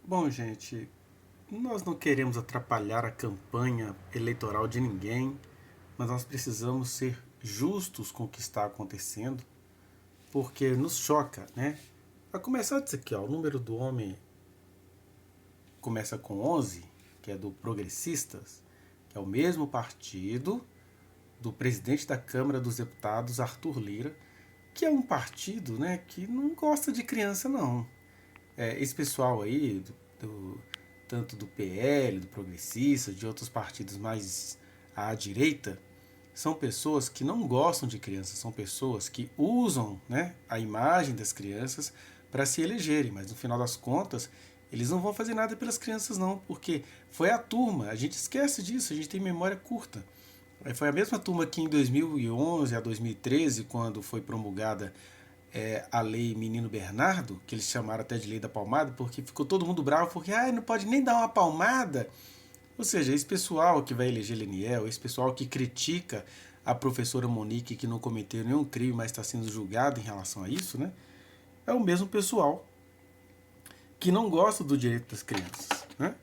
Bom, gente, nós não queremos atrapalhar a campanha eleitoral de ninguém, mas nós precisamos ser justos com o que está acontecendo, porque nos choca, né? A começar disso aqui, ó, o número do homem começa com 11, que é do Progressistas, que é o mesmo partido do presidente da Câmara dos Deputados, Arthur Lira, que é um partido, né, que não gosta de criança, não. Esse pessoal aí, tanto do PL, do Progressista, de outros partidos mais à direita, são pessoas que não gostam de crianças, são pessoas que usam, né, a imagem das crianças para se elegerem, mas no final das contas eles não vão fazer nada pelas crianças não, porque foi a turma, a gente esquece disso, a gente tem memória curta. Foi a mesma turma que em 2011 a 2013, quando foi promulgada a lei Menino Bernardo, que eles chamaram até de lei da palmada, porque ficou todo mundo bravo, porque não pode nem dar uma palmada. Ou seja, esse pessoal que vai eleger Leniel, esse pessoal que critica a professora Monique, que não cometeu nenhum crime, mas está sendo julgado em relação a isso, né? É o mesmo pessoal que não gosta do direito das crianças, né?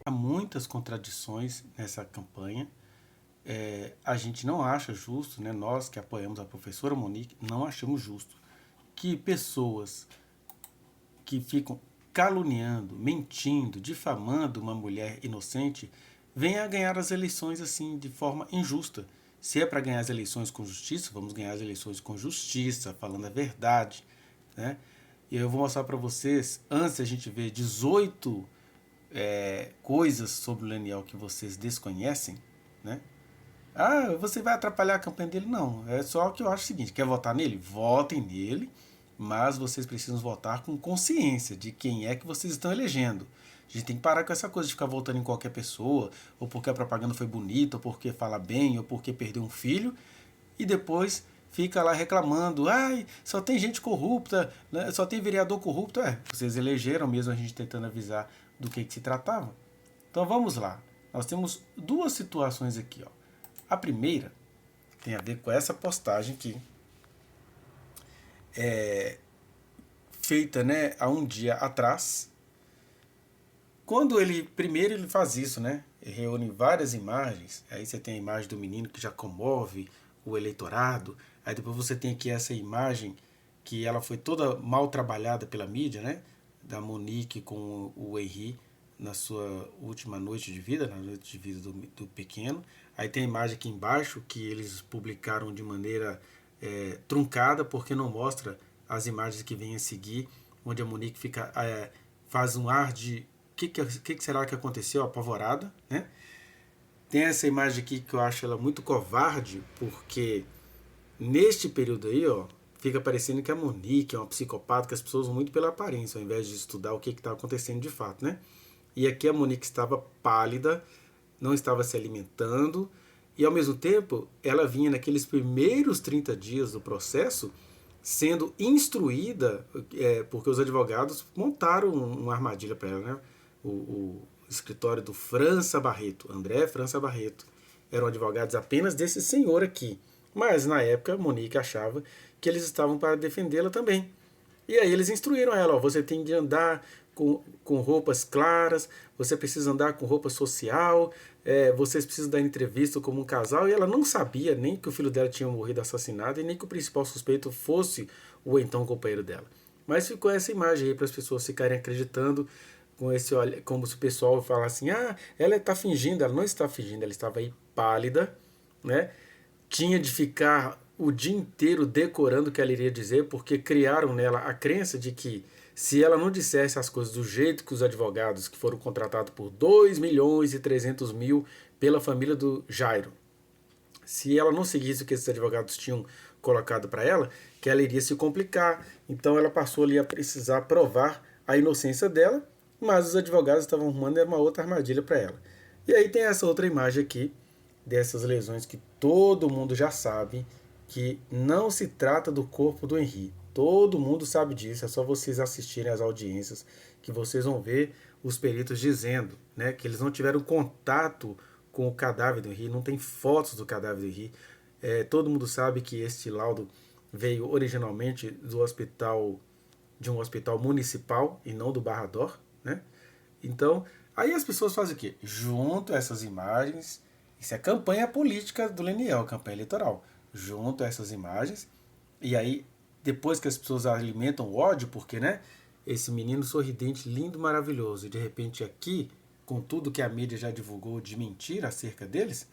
Há muitas contradições nessa campanha. A gente não acha justo, né? Nós que apoiamos a professora Monique, não achamos justo que pessoas que ficam caluniando, mentindo, difamando uma mulher inocente, venha a ganhar as eleições assim de forma injusta. Se é para ganhar as eleições com justiça, vamos ganhar as eleições com justiça, falando a verdade, né? E eu vou mostrar para vocês, antes a gente ver 18 coisas sobre o Leniel que vocês desconhecem, né? Você vai atrapalhar a campanha dele? Não. É só que eu acho o seguinte: quer votar nele? Votem nele, mas vocês precisam votar com consciência de quem é que vocês estão elegendo. A gente tem que parar com essa coisa de ficar votando em qualquer pessoa, ou porque a propaganda foi bonita, ou porque fala bem, ou porque perdeu um filho, e depois fica lá reclamando, só tem gente corrupta, né? Só tem vereador corrupto. Vocês elegeram mesmo a gente tentando avisar do que se tratava. Então vamos lá. Nós temos duas situações aqui, ó. A primeira tem a ver com essa postagem aqui, feita, né, há um dia atrás. Quando ele primeiro ele faz isso, né? Ele reúne várias imagens. Aí você tem a imagem do menino que já comove o eleitorado. Aí depois você tem aqui essa imagem que ela foi toda mal trabalhada pela mídia, né? Da Monique com o Henri na sua última noite de vida, na noite de vida do pequeno. Aí tem a imagem aqui embaixo que eles publicaram de maneira truncada, porque não mostra as imagens que vêm a seguir, onde a Monique fica, faz um ar de que será que aconteceu, apavorada, né? Tem essa imagem aqui que eu acho ela muito covarde, porque neste período aí, ó, fica parecendo que a Monique é uma psicopata, que as pessoas vão muito pela aparência, ao invés de estudar o que está acontecendo de fato, né? E aqui a Monique estava pálida, não estava se alimentando, e ao mesmo tempo ela vinha naqueles primeiros 30 dias do processo sendo instruída, porque os advogados montaram uma armadilha para ela, né? O escritório do França Barreto, André França Barreto, eram advogados apenas desse senhor aqui. Mas na época Monique achava que eles estavam para defendê-la também. E aí eles instruíram ela, ó, você tem de andar com roupas claras, você precisa andar com roupa social, vocês precisam dar entrevista como um casal, e ela não sabia nem que o filho dela tinha morrido assassinado e nem que o principal suspeito fosse o então companheiro dela. Mas ficou essa imagem aí para as pessoas ficarem acreditando com esse olhar, como se o pessoal falasse assim, ela está fingindo, ela não está fingindo, ela estava aí pálida, né? Tinha de ficar o dia inteiro decorando o que ela iria dizer, porque criaram nela a crença de que se ela não dissesse as coisas do jeito que os advogados que foram contratados por 2 milhões e 300 mil pela família do Jairo, se ela não seguisse o que esses advogados tinham colocado para ela, que ela iria se complicar. Então ela passou ali a precisar provar a inocência dela, mas os advogados estavam arrumando uma outra armadilha para ela. E aí tem essa outra imagem aqui, dessas lesões que todo mundo já sabe que não se trata do corpo do Henri. Todo mundo sabe disso, é só vocês assistirem às audiências que vocês vão ver os peritos dizendo, né, que eles não tiveram contato com o cadáver do Henri, não tem fotos do cadáver do Henri. Todo mundo sabe que este laudo veio originalmente do hospital, de um hospital municipal e não do Barrador, né? Então, aí as pessoas fazem o quê? Junto essas imagens, isso é campanha política do Leniel, campanha eleitoral. Junto essas imagens, e aí, depois que as pessoas alimentam o ódio, porque, né, esse menino sorridente, lindo, maravilhoso, e de repente aqui, com tudo que a mídia já divulgou de mentira acerca deles,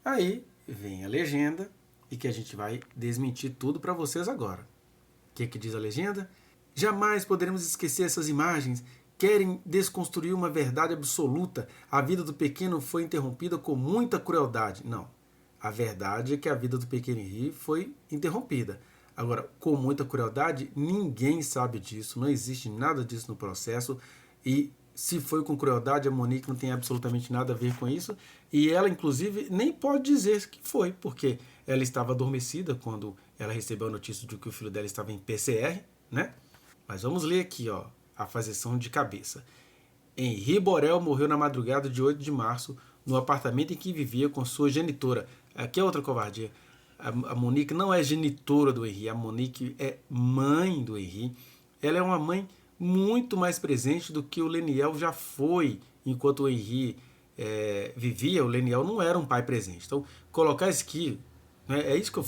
aí vem a legenda e que a gente vai desmentir tudo para vocês agora. O que diz a legenda? Jamais poderemos esquecer essas imagens. Querem desconstruir uma verdade absoluta. A vida do pequeno foi interrompida com muita crueldade. Não. A verdade é que a vida do pequeno Henri foi interrompida. Agora, com muita crueldade, ninguém sabe disso. Não existe nada disso no processo. E se foi com crueldade, a Monique não tem absolutamente nada a ver com isso. E ela, inclusive, nem pode dizer que foi, porque ela estava adormecida quando ela recebeu a notícia de que o filho dela estava em PCR, né? Mas vamos ler aqui, ó, a fazeção de cabeça. Henri Borel morreu na madrugada de 8 de março no apartamento em que vivia com sua genitora. Aqui é outra covardia. A Monique não é genitora do Henri, a Monique é mãe do Henri. Ela é uma mãe muito mais presente do que o Leniel já foi enquanto o Henri vivia. O Leniel não era um pai presente. Então, colocar isso aqui, né, é isso que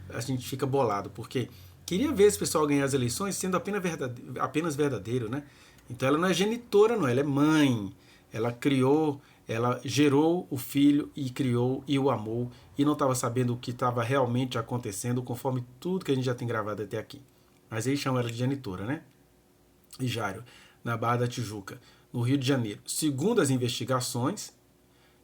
a gente fica bolado, porque queria ver esse pessoal ganhar as eleições sendo apenas verdadeiro, né? Então ela não é genitora, não, ela é mãe. Ela criou, ela gerou o filho e criou e o amou e não estava sabendo o que estava realmente acontecendo, conforme tudo que a gente já tem gravado até aqui. Mas aí chamam ela de genitora, né? E Jário, na Barra da Tijuca, no Rio de Janeiro. Segundo as investigações,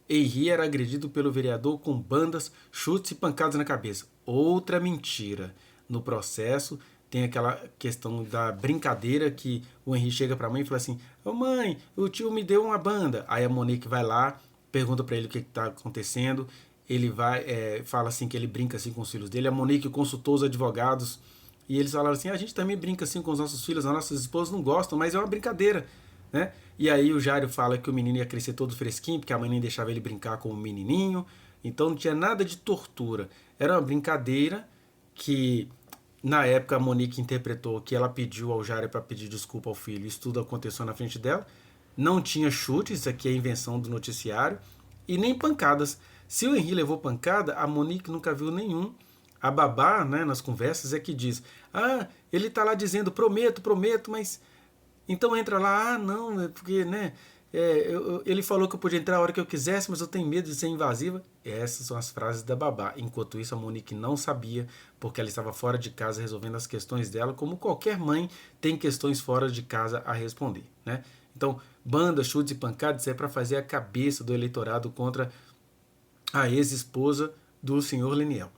Henri era agredido pelo vereador com bandas, chutes e pancadas na cabeça. Outra mentira. No processo, tem aquela questão da brincadeira que o Henri chega para a mãe e fala assim: ô mãe, o tio me deu uma banda. Aí a Monique vai lá, pergunta para ele o que está acontecendo. Ele vai, fala assim que ele brinca assim com os filhos dele. A Monique consultou os advogados e eles falaram assim: a gente também brinca assim com os nossos filhos, as nossas esposas não gostam, mas é uma brincadeira, né? E aí o Jário fala que o menino ia crescer todo fresquinho, porque a mãe nem deixava ele brincar com o menininho. Então não tinha nada de tortura. Era uma brincadeira que, na época, a Monique interpretou que ela pediu ao Jário para pedir desculpa ao filho. Isso tudo aconteceu na frente dela. Não tinha chutes, isso aqui é invenção do noticiário. E nem pancadas. Se o Henri levou pancada, a Monique nunca viu nenhum. A babá, né, nas conversas, é que diz: ah, ele tá lá dizendo, prometo, prometo, mas... Então entra lá, ah, não, é porque, né, ele falou que eu podia entrar a hora que eu quisesse, mas eu tenho medo de ser invasiva. Essas são as frases da babá. Enquanto isso, a Monique não sabia, porque ela estava fora de casa resolvendo as questões dela, como qualquer mãe tem questões fora de casa a responder, né? Então, banda, chutes e pancadas, isso é para fazer a cabeça do eleitorado contra a ex-esposa do senhor Leniel.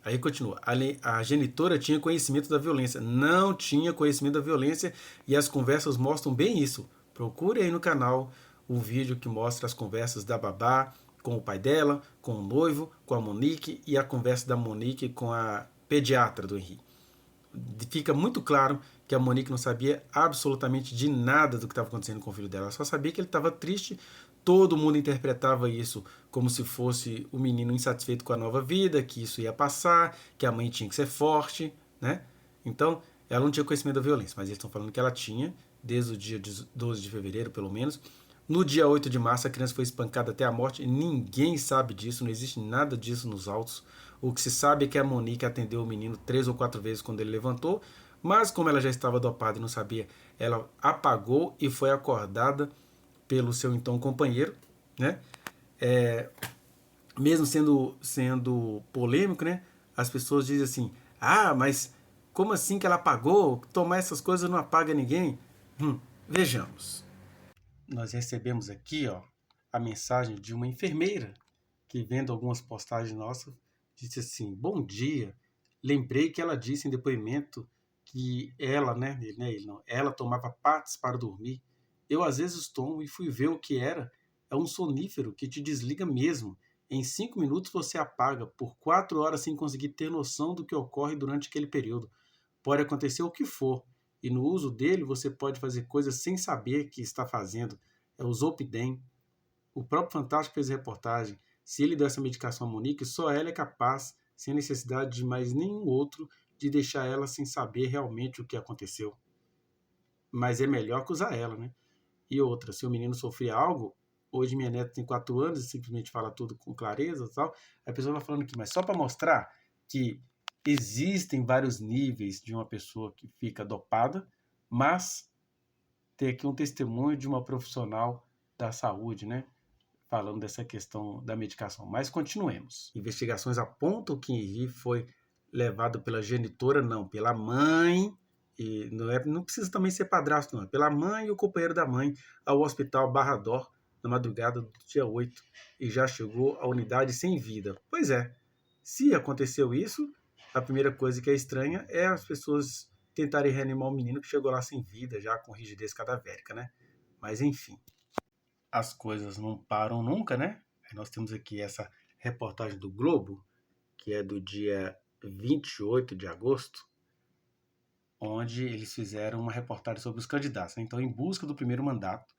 Aí continua. A genitora tinha conhecimento da violência. Não tinha conhecimento da violência e as conversas mostram bem isso. Procure aí no canal o vídeo que mostra as conversas da babá com o pai dela, com o noivo, com a Monique e a conversa da Monique com a pediatra do Henri. Fica muito claro que a Monique não sabia absolutamente de nada do que estava acontecendo com o filho dela. Ela só sabia que ele estava triste. Todo mundo interpretava isso como se fosse o menino insatisfeito com a nova vida, que isso ia passar, que a mãe tinha que ser forte, né? Então, ela não tinha conhecimento da violência, mas eles estão falando que ela tinha, desde o dia 12 de fevereiro, pelo menos. No dia 8 de março, a criança foi espancada até a morte. Ninguém sabe disso, não existe nada disso nos autos. O que se sabe é que a Monique atendeu o menino 3 ou 4 vezes quando ele levantou, mas como ela já estava dopada e não sabia, ela apagou e foi acordada pelo seu então companheiro, né? Mesmo sendo polêmico, né? As pessoas dizem assim: ah, mas como assim que ela apagou? Tomar essas coisas não apaga ninguém? Vejamos. Nós recebemos aqui, ó, a mensagem de uma enfermeira que, vendo algumas postagens nossas, disse assim: bom dia, lembrei que ela disse em depoimento que ela, ela tomava Pax para dormir. Eu às vezes tomo e fui ver o que era. É um sonífero que te desliga mesmo. Em 5 minutos você apaga, por 4 horas sem conseguir ter noção do que ocorre durante aquele período. Pode acontecer o que for, e no uso dele você pode fazer coisas sem saber que está fazendo. É o Zolpidem. O próprio Fantástico fez a reportagem. Se ele deu essa medicação a Monique, só ela é capaz, sem necessidade de mais nenhum outro, de deixar ela sem saber realmente o que aconteceu. Mas é melhor que usar ela, né? E outra, se o menino sofria algo, hoje minha neta tem 4 anos e simplesmente fala tudo com clareza e tal, a pessoa vai falando aqui, mas só para mostrar que existem vários níveis de uma pessoa que fica dopada, mas tem aqui um testemunho de uma profissional da saúde, né? Falando dessa questão da medicação. Mas continuemos. Investigações apontam que Henri foi levado pela genitora, não, pela mãe, e não precisa também ser padrasto, não, pela mãe e o companheiro da mãe ao hospital Barra d'Or na madrugada do dia 8 e já chegou à unidade sem vida. Pois é, se aconteceu isso, a primeira coisa que é estranha é as pessoas tentarem reanimar o menino que chegou lá sem vida, já com rigidez cadavérica, né? Mas enfim, as coisas não param nunca, né? Aí nós temos aqui essa reportagem do Globo, que é do dia 28 de agosto, onde eles fizeram uma reportagem sobre os candidatos, né? Então, em busca do primeiro mandato,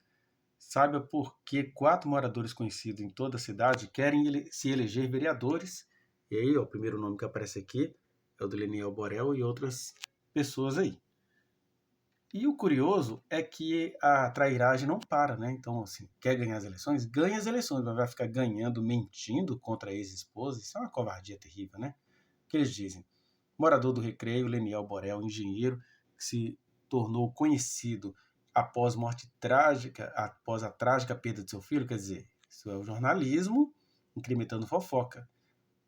saiba por que 4 moradores conhecidos em toda a cidade querem se eleger vereadores. E aí, ó, o primeiro nome que aparece aqui é o do Leniel Borel e outras pessoas aí. E o curioso é que a trairagem não para, né? Então, assim, quer ganhar as eleições? Ganha as eleições, mas vai ficar ganhando, mentindo contra a ex-esposa. Isso é uma covardia terrível, né? O que eles dizem? Morador do Recreio, Leniel Borel, engenheiro, que se tornou conhecido após morte trágica, após a trágica perda de seu filho, quer dizer, isso é o jornalismo incrementando fofoca.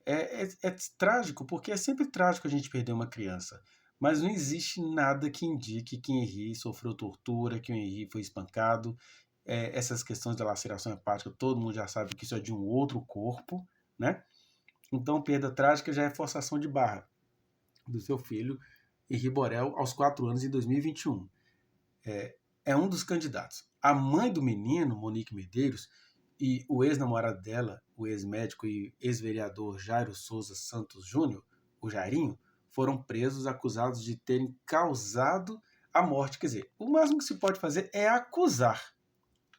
É trágico, porque é sempre trágico a gente perder uma criança. Mas não existe nada que indique que Henri sofreu tortura, que o Henri foi espancado. Essas questões da laceração hepática, todo mundo já sabe que isso é de um outro corpo, né? Então, perda trágica já é forçação de barra do seu filho, Henri Borel, aos 4 anos, em 2021. É um dos candidatos. A mãe do menino, Monique Medeiros, e o ex-namorado dela, o ex-médico e ex-vereador Jairo Souza Santos Júnior, o Jairinho, foram presos acusados de terem causado a morte. Quer dizer, o máximo que se pode fazer é acusar.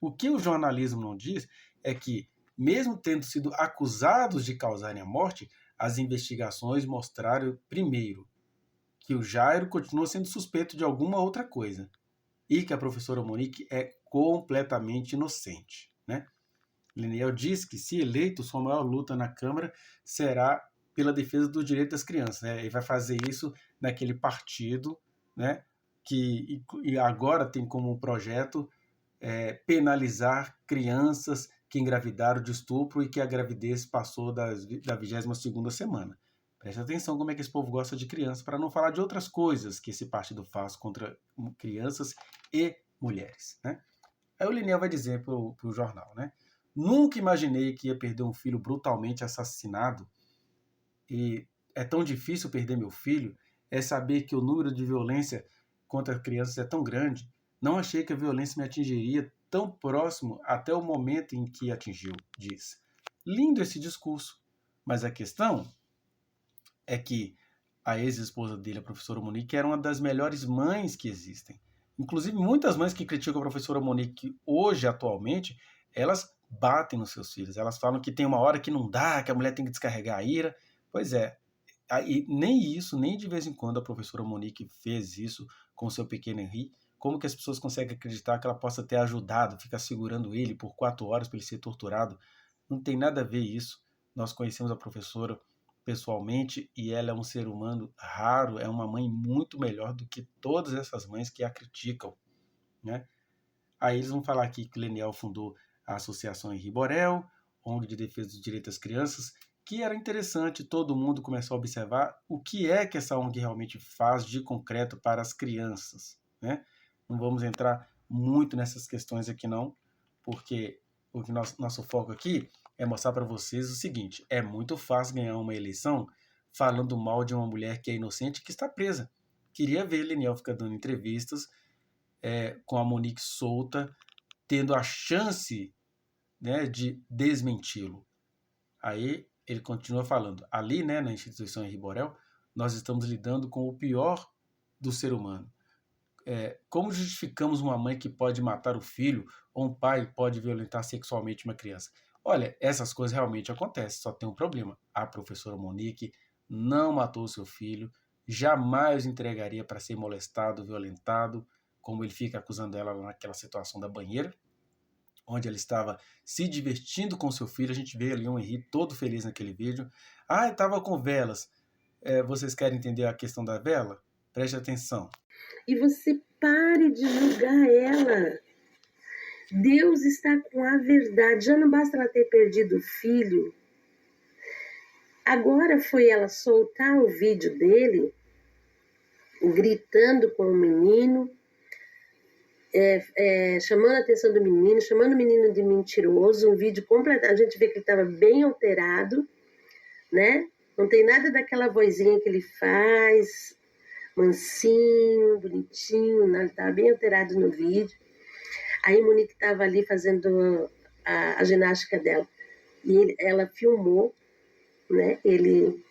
O que o jornalismo não diz é que, mesmo tendo sido acusados de causarem a morte, as investigações mostraram, primeiro, que o Jairo continua sendo suspeito de alguma outra coisa e que a professora Monique é completamente inocente, né? Leniel diz que, se eleito, sua maior luta na Câmara será pela defesa do direito das crianças, né? Ele vai fazer isso naquele partido, né? Que e agora tem como projeto penalizar crianças que engravidaram de estupro e que a gravidez passou da 22ª semana. Preste atenção como é que esse povo gosta de criança, para não falar de outras coisas que esse partido faz contra crianças e mulheres, né? Aí o Leniel vai dizer para o jornal, né? Nunca imaginei que ia perder um filho brutalmente assassinado, e é tão difícil perder meu filho, é saber que o número de violência contra crianças é tão grande. Não achei que a violência me atingiria tão próximo até o momento em que atingiu, diz. Lindo esse discurso, mas a questão é que a ex-esposa dele, a professora Monique, era uma das melhores mães que existem. Inclusive, muitas mães que criticam a professora Monique hoje, atualmente, elas batem nos seus filhos. Elas falam que tem uma hora que não dá, que a mulher tem que descarregar a ira. Pois é, e nem isso, nem de vez em quando a professora Monique fez isso com o seu pequeno Henri. Como que as pessoas conseguem acreditar que ela possa ter ajudado, ficar segurando ele por 4 horas para ele ser torturado? Não tem nada a ver isso. Nós conhecemos a professora pessoalmente e ela é um ser humano raro, é uma mãe muito melhor do que todas essas mães que a criticam, né? Aí eles vão falar aqui que Leniel fundou a Associação Henri Borel, ONG de Defesa dos Direitos das Crianças, que era interessante, todo mundo começou a observar o que é que essa ONG realmente faz de concreto para as crianças, né? Não vamos entrar muito nessas questões aqui não, porque o que nosso foco aqui é mostrar para vocês o seguinte: é muito fácil ganhar uma eleição falando mal de uma mulher que é inocente, que está presa. Queria ver Leniel ficar dando entrevistas com a Monique solta, tendo a chance, né, de desmenti-lo. Aí ele continua falando: ali, né, na instituição Henri Borel, nós estamos lidando com o pior do ser humano. Como justificamos uma mãe que pode matar o filho ou um pai que pode violentar sexualmente uma criança? Olha, essas coisas realmente acontecem, só tem um problema. A professora Monique não matou seu filho, jamais entregaria para ser molestado, violentado, como ele fica acusando ela naquela situação da banheira, onde ela estava se divertindo com seu filho. A gente vê ali um Henri todo feliz naquele vídeo. Ah, estava com velas. Vocês querem entender a questão da vela? Preste atenção. E você pare de julgar ela. Deus está com a verdade. Já não basta ela ter perdido o filho. Agora foi ela soltar o vídeo dele, gritando com o menino, chamando a atenção do menino, chamando o menino de mentiroso. Um vídeo completo. A gente vê que ele estava bem alterado, né? Não tem nada daquela vozinha que ele faz, mansinho, bonitinho, né? Ele estava bem alterado no vídeo. Aí Monique estava ali fazendo a ginástica dela. E ela filmou, né? Ele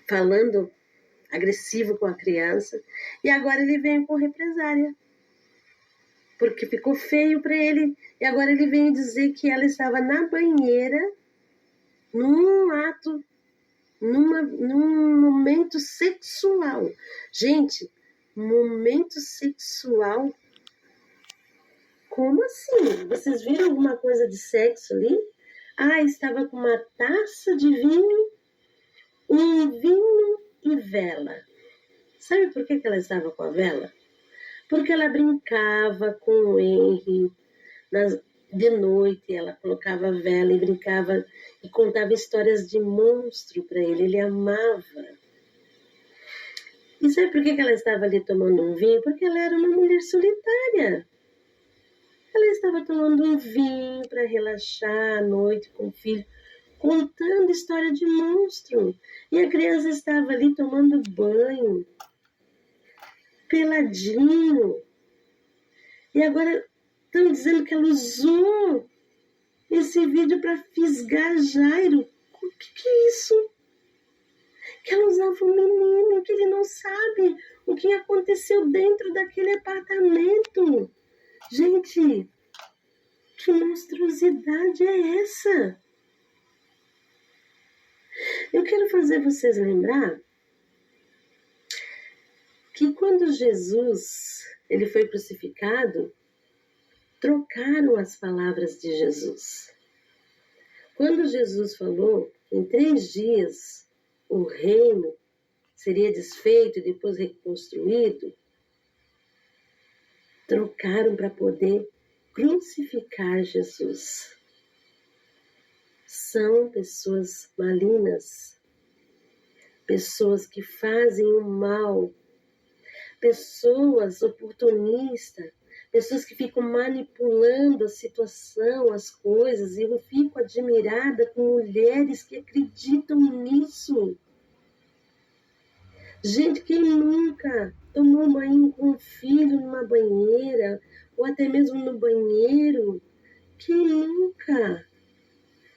falando agressivo com a criança. E agora ele vem com represária. Porque ficou feio para ele. E agora ele vem dizer que ela estava na banheira, num ato, num momento sexual. Gente, momento sexual? Como assim? Vocês viram alguma coisa de sexo ali? Ah, estava com uma taça de vinho, um vinho e vela. Sabe por que ela estava com a vela? Porque ela brincava com o Henri de noite, ela colocava a vela e brincava e contava histórias de monstro para ele. Ele amava. E sabe por que ela estava ali tomando um vinho? Porque ela era uma mulher solitária. Ela estava tomando um vinho para relaxar à noite com o filho, contando história de monstro. E a criança estava ali tomando banho, peladinho. E agora estão dizendo que ela usou esse vídeo para fisgar Jairo. O que é isso? Que ela usava um menino, que ele não sabe o que aconteceu dentro daquele apartamento. Gente, que monstruosidade é essa? Eu quero fazer vocês lembrar que quando Jesus ele foi crucificado, trocaram as palavras de Jesus. Quando Jesus falou que em 3 dias o reino seria desfeito e depois reconstruído, trocaram para poder crucificar Jesus. São pessoas malignas, pessoas que fazem o mal, pessoas oportunistas, pessoas que ficam manipulando a situação, as coisas. E eu fico admirada com mulheres que acreditam nisso. Gente, quem nunca tomou banho com um filho numa banheira, ou até mesmo no banheiro? Quem nunca?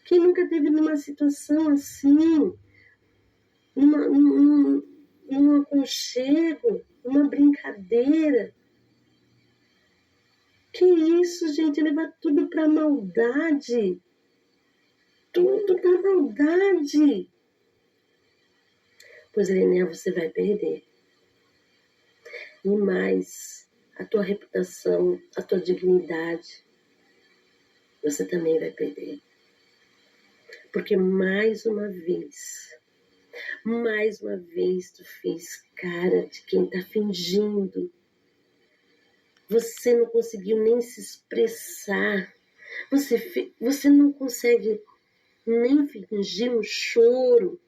Quem nunca teve numa situação assim, num aconchego, numa brincadeira? Que isso, gente? Levar tudo pra maldade. Tudo pra maldade. Pois, Lenel, você vai perder. E mais, a tua reputação, a tua dignidade, você também vai perder. Porque mais uma vez tu fez cara de quem tá fingindo. Você não conseguiu nem se expressar. Você não consegue nem fingir um choro,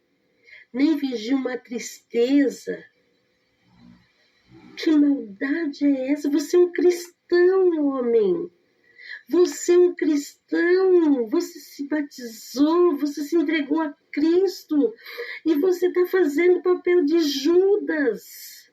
nem fingir uma tristeza. Que maldade é essa? Você é um cristão, homem. Você é um cristão. Você se batizou, você se entregou a Cristo. E você está fazendo o papel de Judas.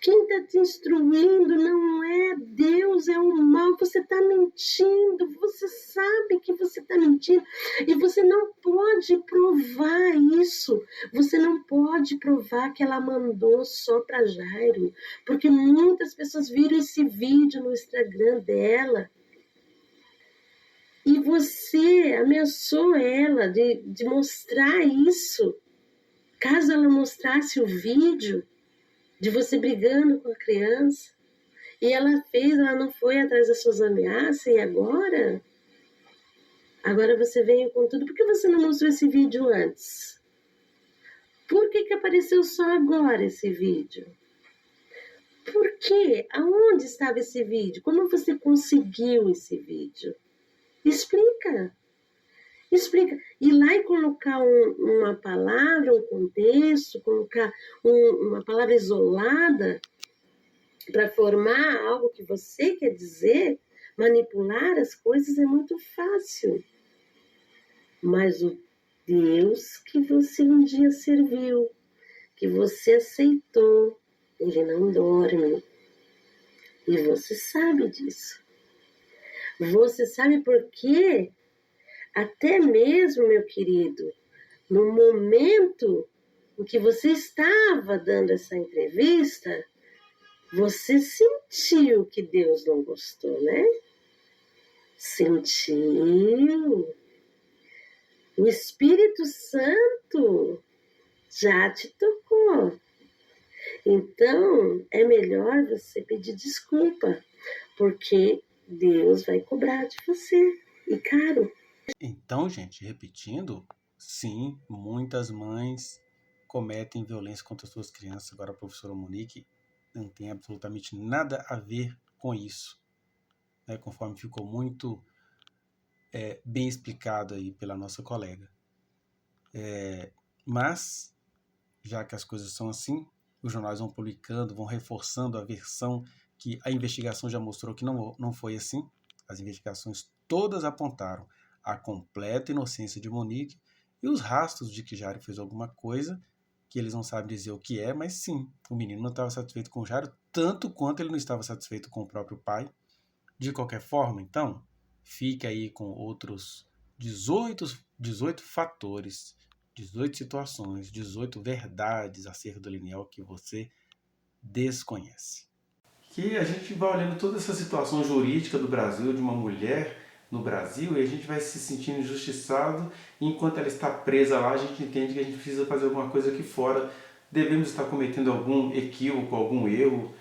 Quem está te instruindo não é Deus, é o mal. Você está mentindo, você sabe que você está mentindo. E você não pode provar isso. Você não pode provar que ela mandou só para Jairo. Porque muitas pessoas viram esse vídeo no Instagram dela. E você ameaçou ela de mostrar isso. Caso ela mostrasse o vídeo, de você brigando com a criança, e ela não foi atrás das suas ameaças, e agora? Agora você veio com tudo. Por que você não mostrou esse vídeo antes? Por que apareceu só agora esse vídeo? Por quê? Aonde estava esse vídeo? Como você conseguiu esse vídeo? Explica. Explica. Ir lá e colocar uma palavra, um contexto, colocar uma palavra isolada para formar algo que você quer dizer, manipular as coisas é muito fácil. Mas o Deus que você um dia serviu, que você aceitou, ele não dorme. E você sabe disso. Você sabe por quê? Até mesmo, meu querido, no momento em que você estava dando essa entrevista, você sentiu que Deus não gostou, né? Sentiu. O Espírito Santo já te tocou. Então, é melhor você pedir desculpa, porque Deus vai cobrar de você. E caro. Então, gente, repetindo, sim, muitas mães cometem violência contra suas crianças. Agora a professora Monique não tem absolutamente nada a ver com isso, né, conforme ficou muito bem explicado aí pela nossa colega. Mas, já que as coisas são assim, os jornais vão publicando, vão reforçando a versão que a investigação já mostrou que não foi assim. As investigações todas apontaram a completa inocência de Monique e os rastros de que Jairo fez alguma coisa que eles não sabem dizer o que é, mas sim, o menino não estava satisfeito com Jairo, tanto quanto ele não estava satisfeito com o próprio pai. De qualquer forma, então, fique aí com outros 18 fatores, 18 situações, 18 verdades acerca do Liniel que você desconhece. Que a gente vai olhando toda essa situação jurídica do Brasil, de uma mulher no Brasil, e a gente vai se sentindo injustiçado, e enquanto ela está presa lá, a gente entende que a gente precisa fazer alguma coisa aqui fora, devemos estar cometendo algum equívoco, algum erro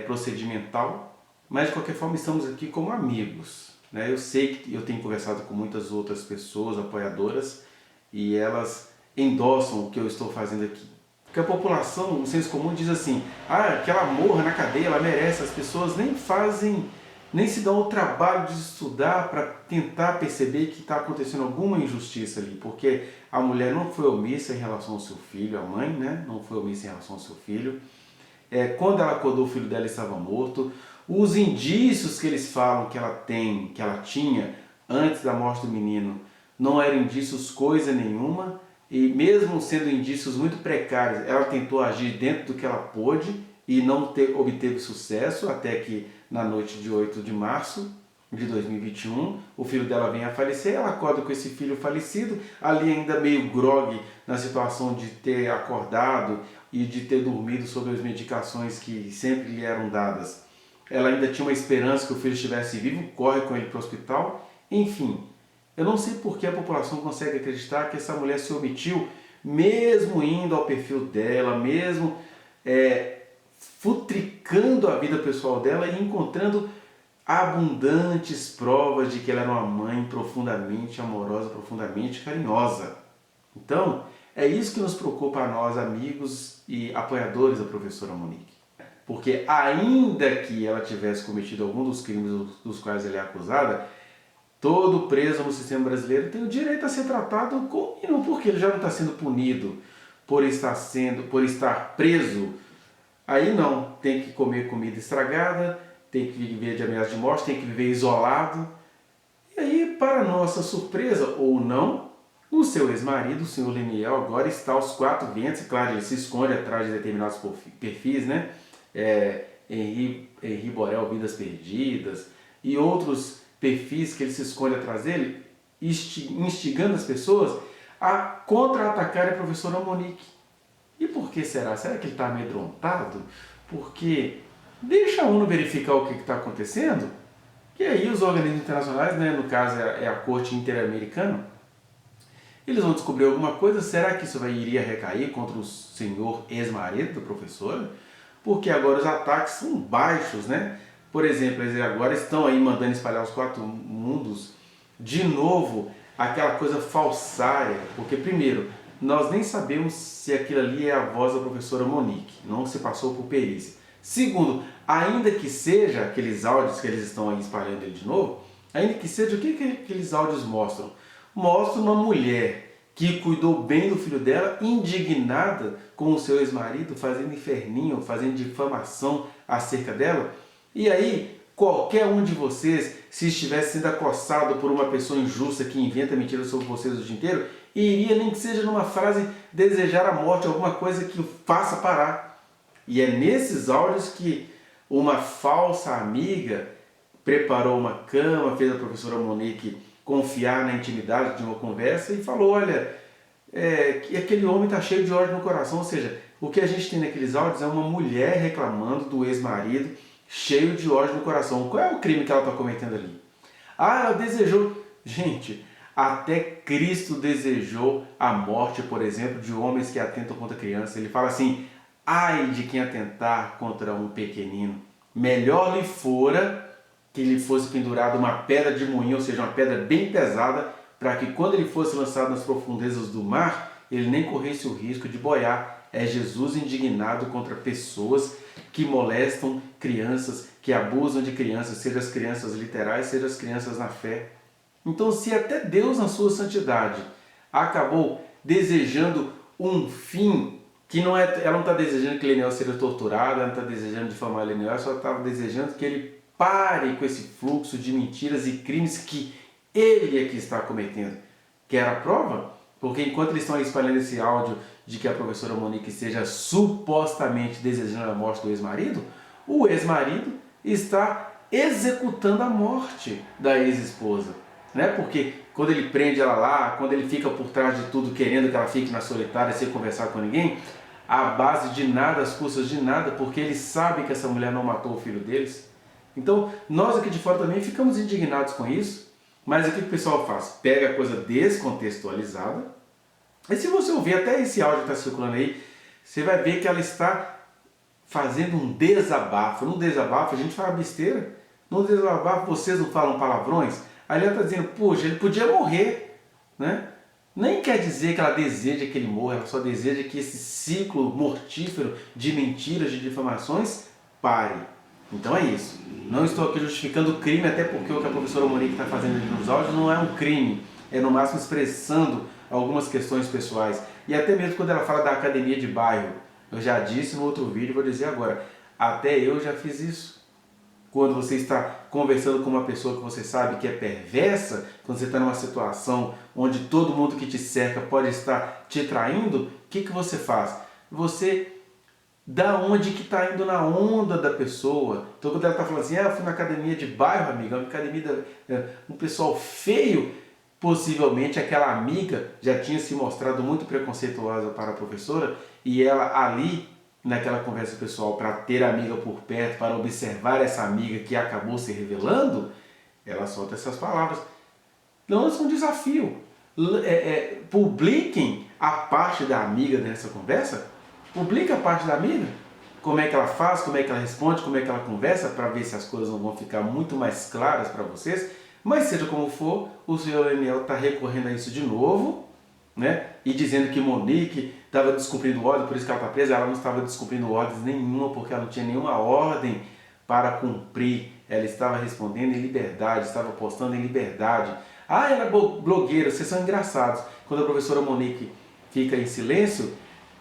procedimental, mas de qualquer forma estamos aqui como amigos, né? Eu sei que eu tenho conversado com muitas outras pessoas, apoiadoras, e elas endossam o que eu estou fazendo aqui. Porque a população, o senso comum diz assim, que ela morra na cadeia, ela merece. As pessoas nem se dão o trabalho de estudar para tentar perceber que está acontecendo alguma injustiça ali, porque a mulher não foi omissa em relação ao seu filho, a mãe, né, não foi omissa em relação ao seu filho. Quando ela acordou, o filho dela estava morto. Os indícios que eles falam que ela tinha antes da morte do menino, não eram indícios coisa nenhuma. E mesmo sendo indícios muito precários, ela tentou agir dentro do que ela pôde e não obteve sucesso, até que na noite de 8 de março de 2021, o filho dela vem a falecer, ela acorda com esse filho falecido, ali ainda meio grogue na situação de ter acordado e de ter dormido sobre as medicações que sempre lhe eram dadas. Ela ainda tinha uma esperança que o filho estivesse vivo, corre com ele para o hospital, enfim. Eu não sei por que a população consegue acreditar que essa mulher se omitiu, mesmo indo ao perfil dela, mesmo futricando a vida pessoal dela e encontrando abundantes provas de que ela era uma mãe profundamente amorosa, profundamente carinhosa. Então, é isso que nos preocupa a nós, amigos e apoiadores da professora Monique. Porque ainda que ela tivesse cometido algum dos crimes dos quais ela é acusada, todo preso no sistema brasileiro tem o direito a ser tratado como mínimo, porque ele já não está sendo punido por estar preso. Aí não, tem que comer comida estragada, tem que viver de ameaça de morte, tem que viver isolado. E aí, para nossa surpresa ou não, o seu ex-marido, o senhor Liniel, agora está aos quatro ventos. Claro, ele se esconde atrás de determinados perfis, né? Henri Borel, Vidas Perdidas, e outros perfis que ele se esconde atrás dele, instigando as pessoas a contra-atacar a professora Monique. E por que será? Será que ele está amedrontado? Porque deixa a ONU verificar o que está acontecendo, e aí os organismos internacionais, né, no caso é a Corte Interamericana, eles vão descobrir alguma coisa. Será que isso iria recair contra o senhor ex-marido da professora? porque agora os ataques são baixos, né? Por exemplo, eles agora estão aí mandando espalhar os 4 mundos de novo aquela coisa falsária, porque primeiro, nós nem sabemos se aquilo ali é a voz da professora Monique, não se passou por perícia. Segundo, ainda que seja aqueles áudios que eles estão aí espalhando ele de novo, ainda que seja, o que aqueles áudios mostram? Mostram uma mulher que cuidou bem do filho dela, indignada com o seu ex-marido, fazendo inferninho, fazendo difamação acerca dela. E aí, qualquer um de vocês, se estivesse sendo acossado por uma pessoa injusta que inventa mentiras sobre vocês o dia inteiro, iria, nem que seja numa frase, desejar a morte, alguma coisa que o faça parar. E é nesses áudios que uma falsa amiga preparou uma cama, fez a professora Monique confiar na intimidade de uma conversa e falou, olha, que aquele homem está cheio de ódio no coração. Ou seja, o que a gente tem naqueles áudios é uma mulher reclamando do ex-marido, cheio de ódio no coração. Qual é o crime que ela está cometendo ali? Ah, ela desejou... Gente, até Cristo desejou a morte, por exemplo, de homens que atentam contra crianças. Ele fala assim, ai de quem atentar contra um pequenino. Melhor lhe fora que lhe fosse pendurado uma pedra de moinho, ou seja, uma pedra bem pesada, para que quando ele fosse lançado nas profundezas do mar, ele nem corresse o risco de boiar. É Jesus indignado contra pessoas que molestam crianças, que abusam de crianças, seja as crianças literais, seja as crianças na fé. Então, se até Deus, na sua santidade, acabou desejando um fim, que não é, ela não está desejando que Leniel seja torturado, ela não está desejando difamar Leniel, ela só estava desejando que ele pare com esse fluxo de mentiras e crimes que ele aqui está cometendo. Quer a prova? Porque enquanto eles estão aí espalhando esse áudio de que a professora Monique esteja supostamente desejando a morte do ex-marido, o ex-marido está executando a morte da ex-esposa. Né? Porque quando ele prende ela lá, quando ele fica por trás de tudo querendo que ela fique na solitária sem conversar com ninguém, à base de nada, às custas de nada, porque ele sabe que essa mulher não matou o filho deles. Então, nós aqui de fora também ficamos indignados com isso, mas o que o pessoal faz? Pega a coisa descontextualizada, e se você ouvir até esse áudio que está circulando aí, você vai ver que ela está fazendo um desabafo. Num desabafo a gente fala besteira, num desabafo vocês não falam palavrões, aí ela está dizendo, poxa, ele podia morrer, né? Nem quer dizer que ela deseja que ele morra, ela só deseja que esse ciclo mortífero de mentiras, de difamações, pare. Então é isso. Não estou aqui justificando o crime, até porque o que a professora Monique está fazendo ali nos áudios não é um crime. É no máximo expressando algumas questões pessoais. E até mesmo quando ela fala da academia de bairro. Eu já disse no outro vídeo, vou dizer agora. Até eu já fiz isso. Quando você está conversando com uma pessoa que você sabe que é perversa, quando você está numa situação onde todo mundo que te cerca pode estar te traindo, o que você faz? Você... da onde que está indo na onda da pessoa. Então quando ela está falando assim, eu fui na academia de bairro, amiga, uma academia um pessoal feio, possivelmente aquela amiga já tinha se mostrado muito preconceituosa para a professora e ela ali, naquela conversa pessoal, para ter a amiga por perto, para observar essa amiga que acabou se revelando, ela solta essas palavras. Lança um desafio. Publiquem a parte da amiga nessa conversa. Publica a parte da amiga, como é que ela faz, como é que ela responde, como é que ela conversa, para ver se as coisas não vão ficar muito mais claras para vocês. Mas seja como for, o senhor Leniel está recorrendo a isso de novo, né? E dizendo que Monique estava descumprindo ordem, por isso que ela está presa. Ela não estava descumprindo ordens nenhuma, porque ela não tinha nenhuma ordem para cumprir. Ela estava respondendo em liberdade, estava postando em liberdade. Ah, ela é blogueira, vocês são engraçados. Quando a professora Monique fica em silêncio,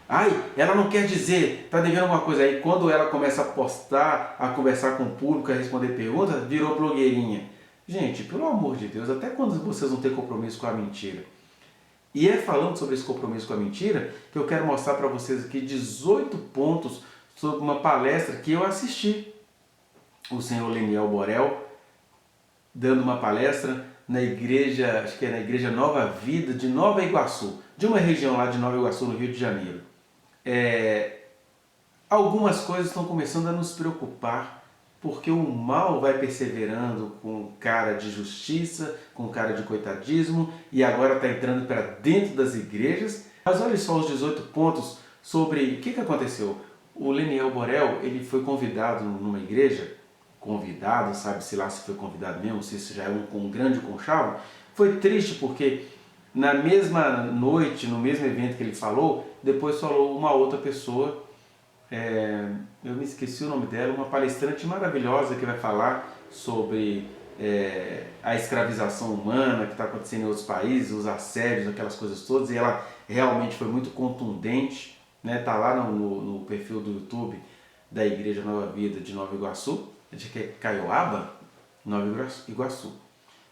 ai, ela não quer dizer, está devendo alguma coisa. Aí quando ela começa a postar, a conversar com o público, a responder perguntas, virou blogueirinha. Gente, pelo amor de Deus, até quando vocês vão ter compromisso com a mentira? E é falando sobre esse compromisso com a mentira que eu quero mostrar para vocês aqui 18 pontos sobre uma palestra que eu assisti. O senhor Leniel Borel dando uma palestra na igreja, acho que é na igreja Nova Vida de Nova Iguaçu, de uma região lá de Nova Iguaçu, no Rio de Janeiro. Algumas coisas estão começando a nos preocupar, porque o mal vai perseverando com cara de justiça, com cara de coitadismo, e agora está entrando para dentro das igrejas. Mas olha só os 18 pontos sobre o que aconteceu. O Leniel Borel, ele foi convidado numa igreja, convidado, sabe-se lá se foi convidado mesmo, se isso já é um grande conchavo. Foi triste porque na mesma noite, no mesmo evento que ele falou, depois falou uma outra pessoa, eu me esqueci o nome dela, uma palestrante maravilhosa que vai falar sobre a escravização humana que está acontecendo em outros países, os assédios, aquelas coisas todas, e ela realmente foi muito contundente, né? Tá lá no perfil do YouTube da Igreja Nova Vida de Nova Iguaçu, de que é Caioaba, Nova Iguaçu.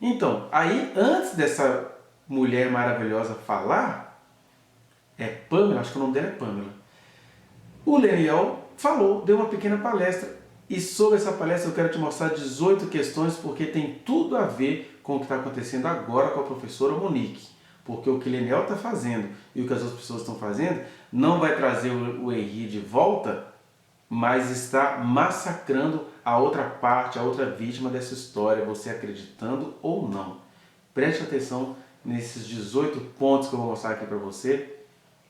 Então, aí antes dessa mulher maravilhosa falar, Pamela, acho que o nome dela é Pamela, o Leniel falou, deu uma pequena palestra. E sobre essa palestra eu quero te mostrar 18 questões, porque tem tudo a ver com o que está acontecendo agora com a professora Monique. Porque o que o Leniel está fazendo e o que as outras pessoas estão fazendo não vai trazer o Henri de volta, mas está massacrando a outra parte, a outra vítima dessa história, você acreditando ou não. Preste atenção nesses 18 pontos que eu vou mostrar aqui para você.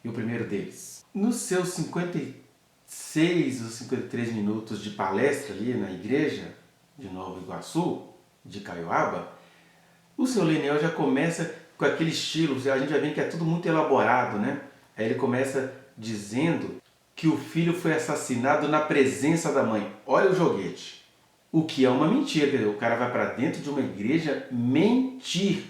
E o primeiro deles. Nos seus 56 ou 53 minutos de palestra ali na igreja de Nova Iguaçu, de Caioaba, o seu Leniel já começa com aquele estilo, a gente já vê que é tudo muito elaborado, né? Aí ele começa dizendo que o filho foi assassinado na presença da mãe. Olha o joguete. O que é uma mentira, quer dizer, o cara vai para dentro de uma igreja mentir.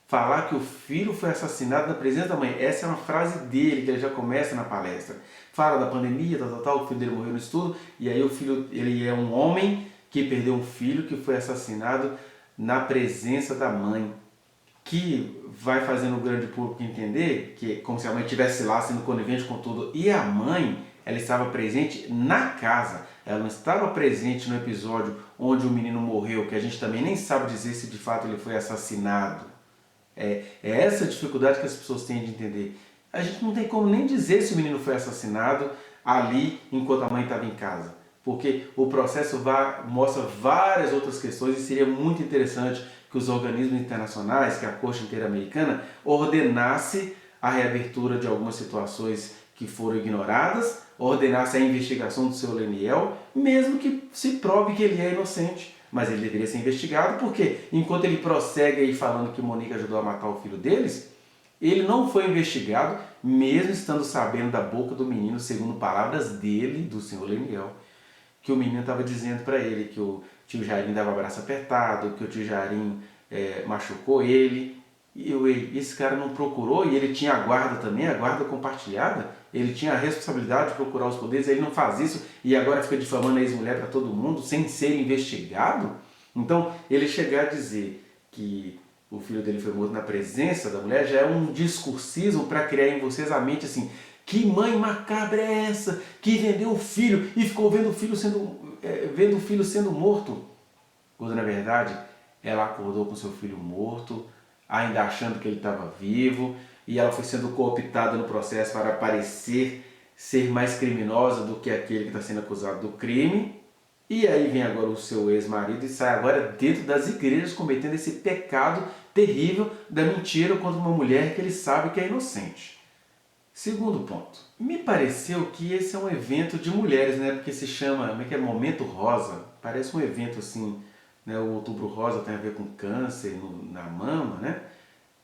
Falar que o filho foi assassinado na presença da mãe. Essa é uma frase dele, que ele já começa na palestra. Fala da pandemia, tal, o filho dele morreu no estudo, e aí o filho, ele é um homem que perdeu um filho que foi assassinado na presença da mãe. Que vai fazendo o grande público entender que como se a mãe estivesse lá sendo conivente com tudo. E a mãe, ela estava presente na casa. Ela não estava presente no episódio onde o menino morreu, que a gente também nem sabe dizer se de fato ele foi assassinado. É essa dificuldade que as pessoas têm de entender. A gente não tem como nem dizer se o menino foi assassinado ali enquanto a mãe estava em casa. Porque o processo mostra várias outras questões e seria muito interessante que os organismos internacionais, que a Corte Interamericana, ordenasse a reabertura de algumas situações que foram ignoradas, ordenasse a investigação do seu Leniel, mesmo que se prove que ele é inocente. Mas ele deveria ser investigado porque, enquanto ele prossegue aí falando que Monique ajudou a matar o filho deles, ele não foi investigado, mesmo estando sabendo da boca do menino, segundo palavras dele, do senhor Leniel, que o menino estava dizendo para ele que o tio Jairim dava braço apertado, que o tio Jairim machucou ele. E esse cara não procurou, e ele tinha a guarda também, a guarda compartilhada, ele tinha a responsabilidade de procurar os poderes, ele não faz isso e agora fica difamando a ex-mulher para todo mundo sem ser investigado. Então, ele chegar a dizer que o filho dele foi morto na presença da mulher já é um discursismo para criar em vocês a mente assim, que mãe macabra é essa que vendeu o filho e ficou vendo o filho sendo morto? Quando na verdade ela acordou com seu filho morto, ainda achando que ele estava vivo, e ela foi sendo cooptada no processo para parecer ser mais criminosa do que aquele que está sendo acusado do crime. E aí vem agora o seu ex-marido e sai agora dentro das igrejas cometendo esse pecado terrível da mentira contra uma mulher que ele sabe que é inocente. Segundo ponto, me pareceu que esse é um evento de mulheres, né? Porque se chama, como é que é, Momento Rosa, parece um evento assim, né? O Outubro Rosa tem a ver com câncer na mama, né?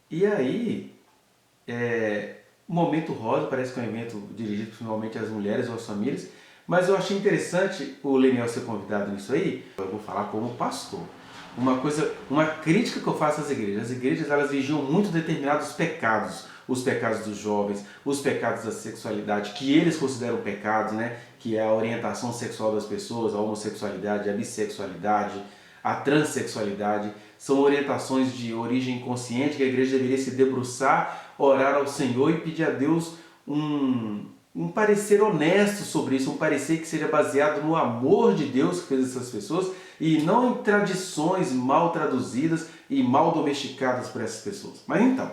E aí, o Momento Rosa parece que é um evento dirigido principalmente às mulheres ou às famílias, mas eu achei interessante o Leniel ser convidado nisso aí. Eu vou falar como pastor. Uma crítica que eu faço às igrejas. As igrejas, elas vigiam muito determinados pecados, os pecados dos jovens, os pecados da sexualidade, que eles consideram pecados, né? Que é a orientação sexual das pessoas, a homossexualidade, a bissexualidade, a transexualidade. São orientações de origem inconsciente que a igreja deveria se debruçar, orar ao Senhor e pedir a Deus um parecer honesto sobre isso, um parecer que seja baseado no amor de Deus que fez essas pessoas e não em tradições mal traduzidas e mal domesticadas por essas pessoas. Mas então,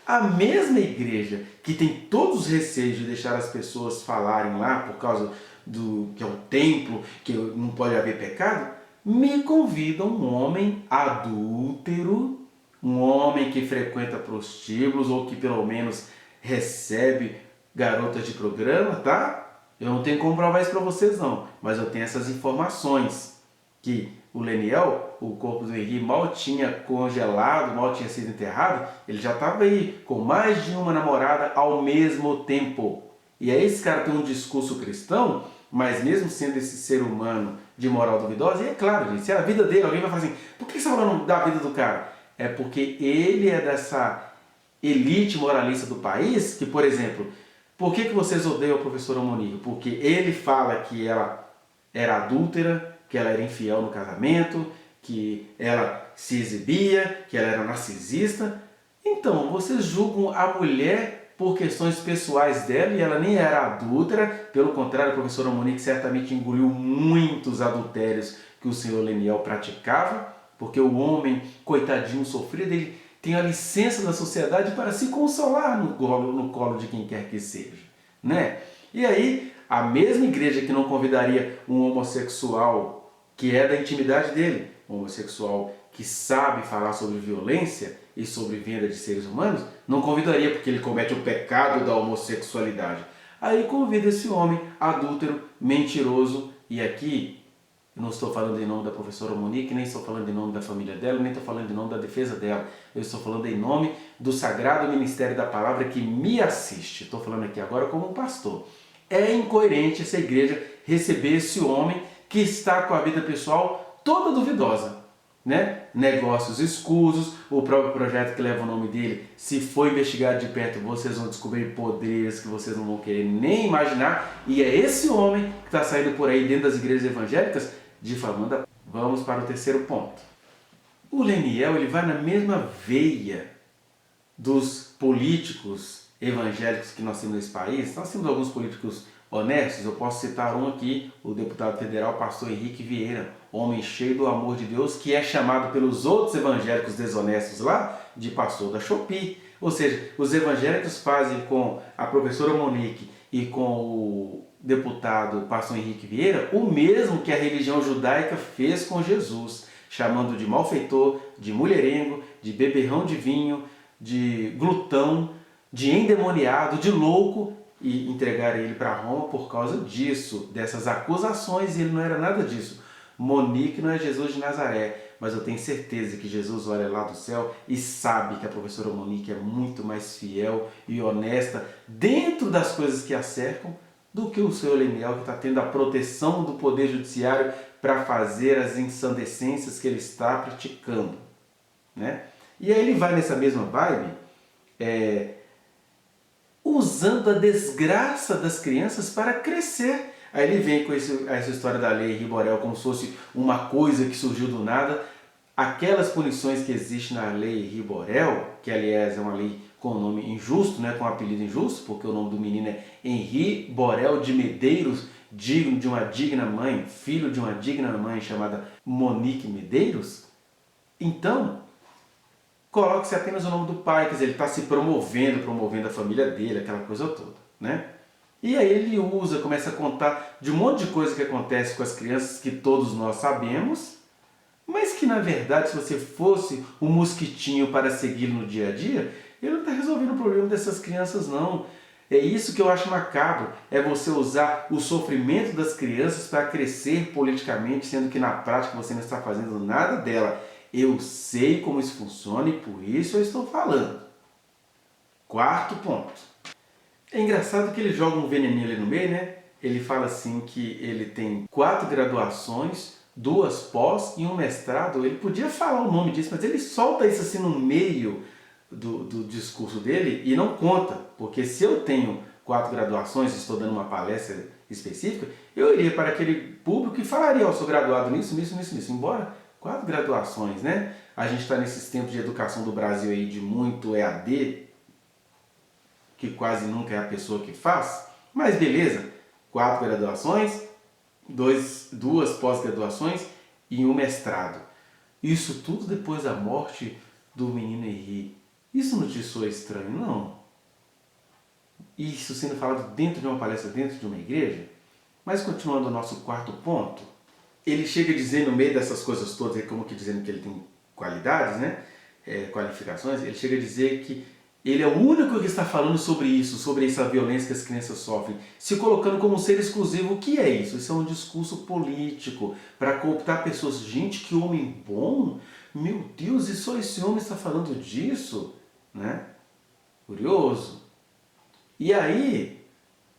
a mesma igreja que tem todos os receios de deixar as pessoas falarem lá por causa do que é o templo, que não pode haver pecado, me convida um homem adúltero, um homem que frequenta prostíbulos ou que pelo menos recebe garotas de programa, tá? Eu não tenho como provar isso para vocês não, mas eu tenho essas informações que o Leniel, o corpo do Henri, mal tinha congelado, mal tinha sido enterrado, ele já estava aí com mais de uma namorada ao mesmo tempo. E aí esse cara tem um discurso cristão, mas mesmo sendo esse ser humano de moral duvidosa, e é claro, gente, se é a vida dele, alguém vai falar assim, por que você está falando da vida do cara? É porque ele é dessa elite moralista do país, que, por exemplo, por que vocês odeiam a professora Monique? Porque ele fala que ela era adúltera, que ela era infiel no casamento, que ela se exibia, que ela era narcisista. Então, vocês julgam a mulher por questões pessoais dela e ela nem era adúltera. Pelo contrário, a professora Monique certamente engoliu muitos adultérios que o senhor Leniel praticava, porque o homem, coitadinho, sofrido, ele tem a licença da sociedade para se consolar no colo de quem quer que seja, né? E aí, a mesma igreja que não convidaria um homossexual que é da intimidade dele, um homossexual que sabe falar sobre violência e sobre venda de seres humanos, não convidaria porque ele comete o pecado da homossexualidade. Aí convida esse homem adúltero, mentiroso, e aqui eu não estou falando em nome da professora Monique, nem estou falando em nome da família dela, nem estou falando em nome da defesa dela. Eu estou falando em nome do Sagrado Ministério da Palavra que me assiste. Estou falando aqui agora como um pastor. É incoerente essa igreja receber esse homem que está com a vida pessoal toda duvidosa, né? Negócios escusos, o próprio projeto que leva o nome dele, se for investigado de perto, vocês vão descobrir poderes que vocês não vão querer nem imaginar. E é esse homem que está saindo por aí dentro das igrejas evangélicas difamando a... Vamos para o terceiro ponto. O Leniel, ele vai na mesma veia dos políticos evangélicos que nós temos nesse país. Nós temos alguns políticos honestos, eu posso citar um aqui, o deputado federal pastor Henrique Vieira, homem cheio do amor de Deus, que é chamado pelos outros evangélicos desonestos lá de pastor da Shopee. Ou seja, os evangélicos fazem com a professora Monique e com o deputado pastor Henrique Vieira o mesmo que a religião judaica fez com Jesus, chamando de malfeitor, de mulherengo, de beberrão de vinho, de glutão, de endemoniado, de louco, e entregar ele para Roma por causa disso, dessas acusações, e ele não era nada disso. Monique não é Jesus de Nazaré, mas eu tenho certeza que Jesus olha lá do céu e sabe que a professora Monique é muito mais fiel e honesta dentro das coisas que a cercam do que o senhor Leniel, que está tendo a proteção do poder judiciário para fazer as ensandecências que ele está praticando, né? E aí ele vai nessa mesma vibe, usando a desgraça das crianças para crescer. Aí ele vem com essa história da lei Henri Borel como se fosse uma coisa que surgiu do nada. Aquelas punições que existem na lei Henri Borel, que aliás é uma lei com nome injusto, né, com apelido injusto, porque o nome do menino é Henri Borel de Medeiros, digno de uma digna mãe, filho de uma digna mãe chamada Monique Medeiros. Então, coloque-se apenas o nome do pai, quer dizer, ele está se promovendo a família dele, aquela coisa toda, né? E aí ele usa, começa a contar de um monte de coisa que acontece com as crianças que todos nós sabemos, mas que na verdade, se você fosse um mosquitinho para segui-lo no dia a dia, ele não está resolvendo o problema dessas crianças não. É isso que eu acho macabro, é você usar o sofrimento das crianças para crescer politicamente, sendo que na prática você não está fazendo nada dela. Eu sei como isso funciona e por isso eu estou falando. Quarto ponto. É engraçado que ele joga um veneninho ali no meio, né? Ele fala assim que ele tem 4 graduações, 2 pós e um mestrado. Ele podia falar o nome disso, mas ele solta isso assim no meio do discurso dele e não conta. Porque se eu tenho 4 graduações e estou dando uma palestra específica, eu iria para aquele público e falaria, sou graduado nisso. Embora 4 graduações, né? A gente está nesses tempos de educação do Brasil aí de muito EAD, que quase nunca é a pessoa que faz, mas beleza, 4 graduações, 2 pós-graduações e um mestrado. Isso tudo depois da morte do menino Henri. Isso não te soa estranho, não? Isso sendo falado dentro de uma palestra, dentro de uma igreja? Mas continuando o nosso quarto ponto, ele chega a dizer no meio dessas coisas todas, como que dizendo que ele tem qualidades, né? Qualificações, ele chega a dizer que Ele é o único que está falando sobre isso, sobre essa violência que as crianças sofrem, se colocando como um ser exclusivo. O que é isso? Isso é um discurso político para cooptar pessoas. Gente, que homem bom! Meu Deus, e só esse homem está falando disso? Né? Curioso. E aí,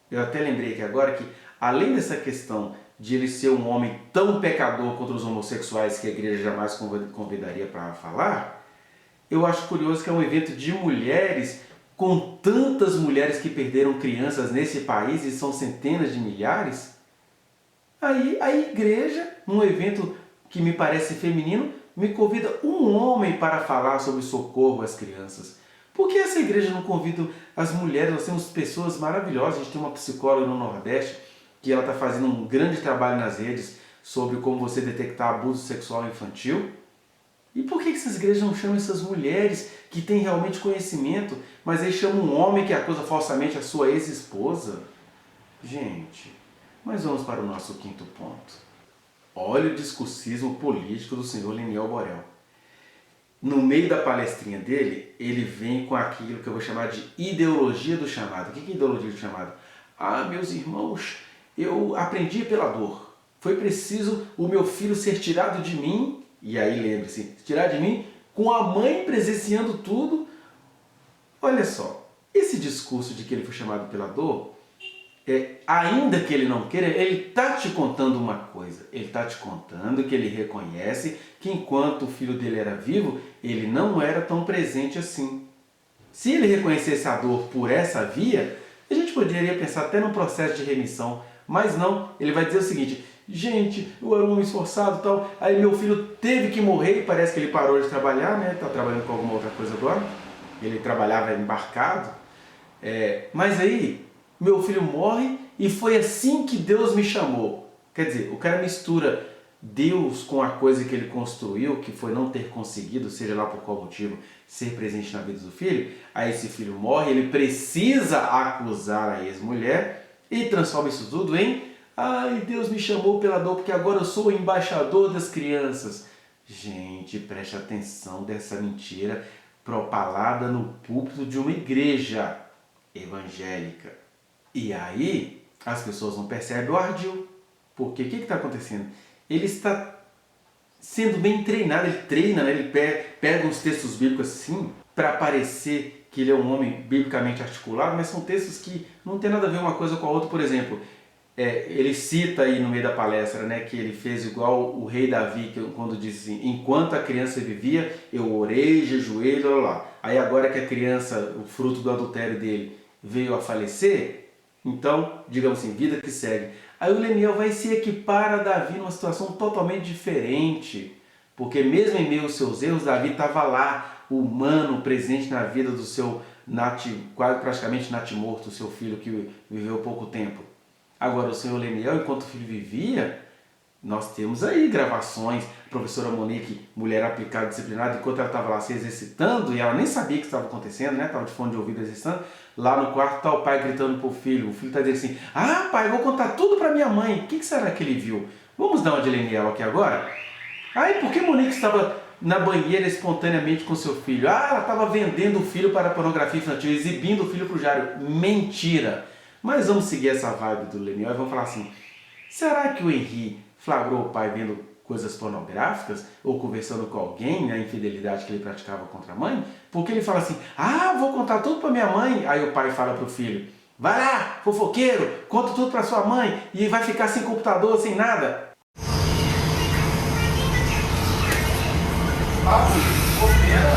eu até lembrei aqui agora que, além dessa questão de ele ser um homem tão pecador contra os homossexuais que a igreja jamais convidaria para falar, eu acho curioso que é um evento de mulheres, com tantas mulheres que perderam crianças nesse país, e são centenas de milhares. Aí a igreja, num evento que me parece feminino, me convida um homem para falar sobre socorro às crianças. Por que essa igreja não convida as mulheres? Nós temos pessoas maravilhosas. A gente tem uma psicóloga no Nordeste que ela está fazendo um grande trabalho nas redes sobre como você detectar abuso sexual infantil. E por que essas igrejas não chamam essas mulheres que têm realmente conhecimento, mas aí chamam um homem que acusa falsamente a sua ex-esposa? Gente, mas vamos para o nosso quinto ponto. Olha o discursismo político do senhor Leniel Borel. No meio da palestrinha dele, ele vem com aquilo que eu vou chamar de ideologia do chamado. O que é ideologia do chamado? Ah, meus irmãos, eu aprendi pela dor. Foi preciso o meu filho ser tirado de mim, e aí lembre-se, tirar de mim com a mãe presenciando tudo. Olha só, esse discurso de que ele foi chamado pela dor, ainda que ele não queira, ele está te contando uma coisa. Ele está te contando que ele reconhece que enquanto o filho dele era vivo, ele não era tão presente assim. Se ele reconhecesse a dor por essa via, a gente poderia pensar até num processo de remissão. Mas não, ele vai dizer o seguinte: gente, eu era um homem esforçado e tal, aí meu filho teve que morrer, e parece que ele parou de trabalhar, né? Está trabalhando com alguma outra coisa agora. Ele trabalhava embarcado. Mas aí, meu filho morre e foi assim que Deus me chamou. Quer dizer, o cara mistura Deus com a coisa que ele construiu, que foi não ter conseguido, seja lá por qual motivo, ser presente na vida do filho. Aí esse filho morre, ele precisa acusar a ex-mulher e transforma isso tudo em: ai, Deus me chamou pela dor porque agora eu sou o embaixador das crianças. Gente, preste atenção dessa mentira propalada no púlpito de uma igreja evangélica. E aí as pessoas não percebem o ardil. Porque o que está acontecendo? Ele está sendo bem treinado, ele treina, né? Ele pega uns textos bíblicos assim para parecer que ele é um homem biblicamente articulado, mas são textos que não tem nada a ver uma coisa com a outra. Por exemplo, ele cita aí no meio da palestra, né, que ele fez igual o rei Davi, quando disse assim: enquanto a criança vivia, eu orei, jejuei, lá, lá. Aí agora que a criança, o fruto do adultério dele, veio a falecer, então, digamos assim, vida que segue. Aí o Leniel vai se equipar a Davi numa situação totalmente diferente, porque mesmo em meio aos seus erros, Davi estava lá, humano, presente na vida do seu quase praticamente natimorto, seu filho que viveu pouco tempo. Agora, o senhor Leniel, enquanto o filho vivia, nós temos aí gravações, a professora Monique, mulher aplicada, disciplinada, enquanto ela estava lá se exercitando, e ela nem sabia o que estava acontecendo, né? Estava de fone de ouvido exercitando, lá no quarto está o pai gritando para o filho está dizendo assim: ah, pai, vou contar tudo para minha mãe. O que será que ele viu? Vamos dar uma de Leniel aqui agora? Ai, por que Monique estava na banheira espontaneamente com seu filho? Ah, ela estava vendendo o filho para a pornografia infantil, exibindo o filho para o Jário. Mentira! Mas vamos seguir essa vibe do Leniel e vamos falar assim: será que o Henri flagrou o pai vendo coisas pornográficas ou conversando com alguém, a infidelidade que ele praticava contra a mãe? Porque ele fala assim: ah, vou contar tudo para minha mãe. Aí o pai fala para o filho: vai lá, fofoqueiro, conta tudo para sua mãe e vai ficar sem computador, sem nada. Bobeira.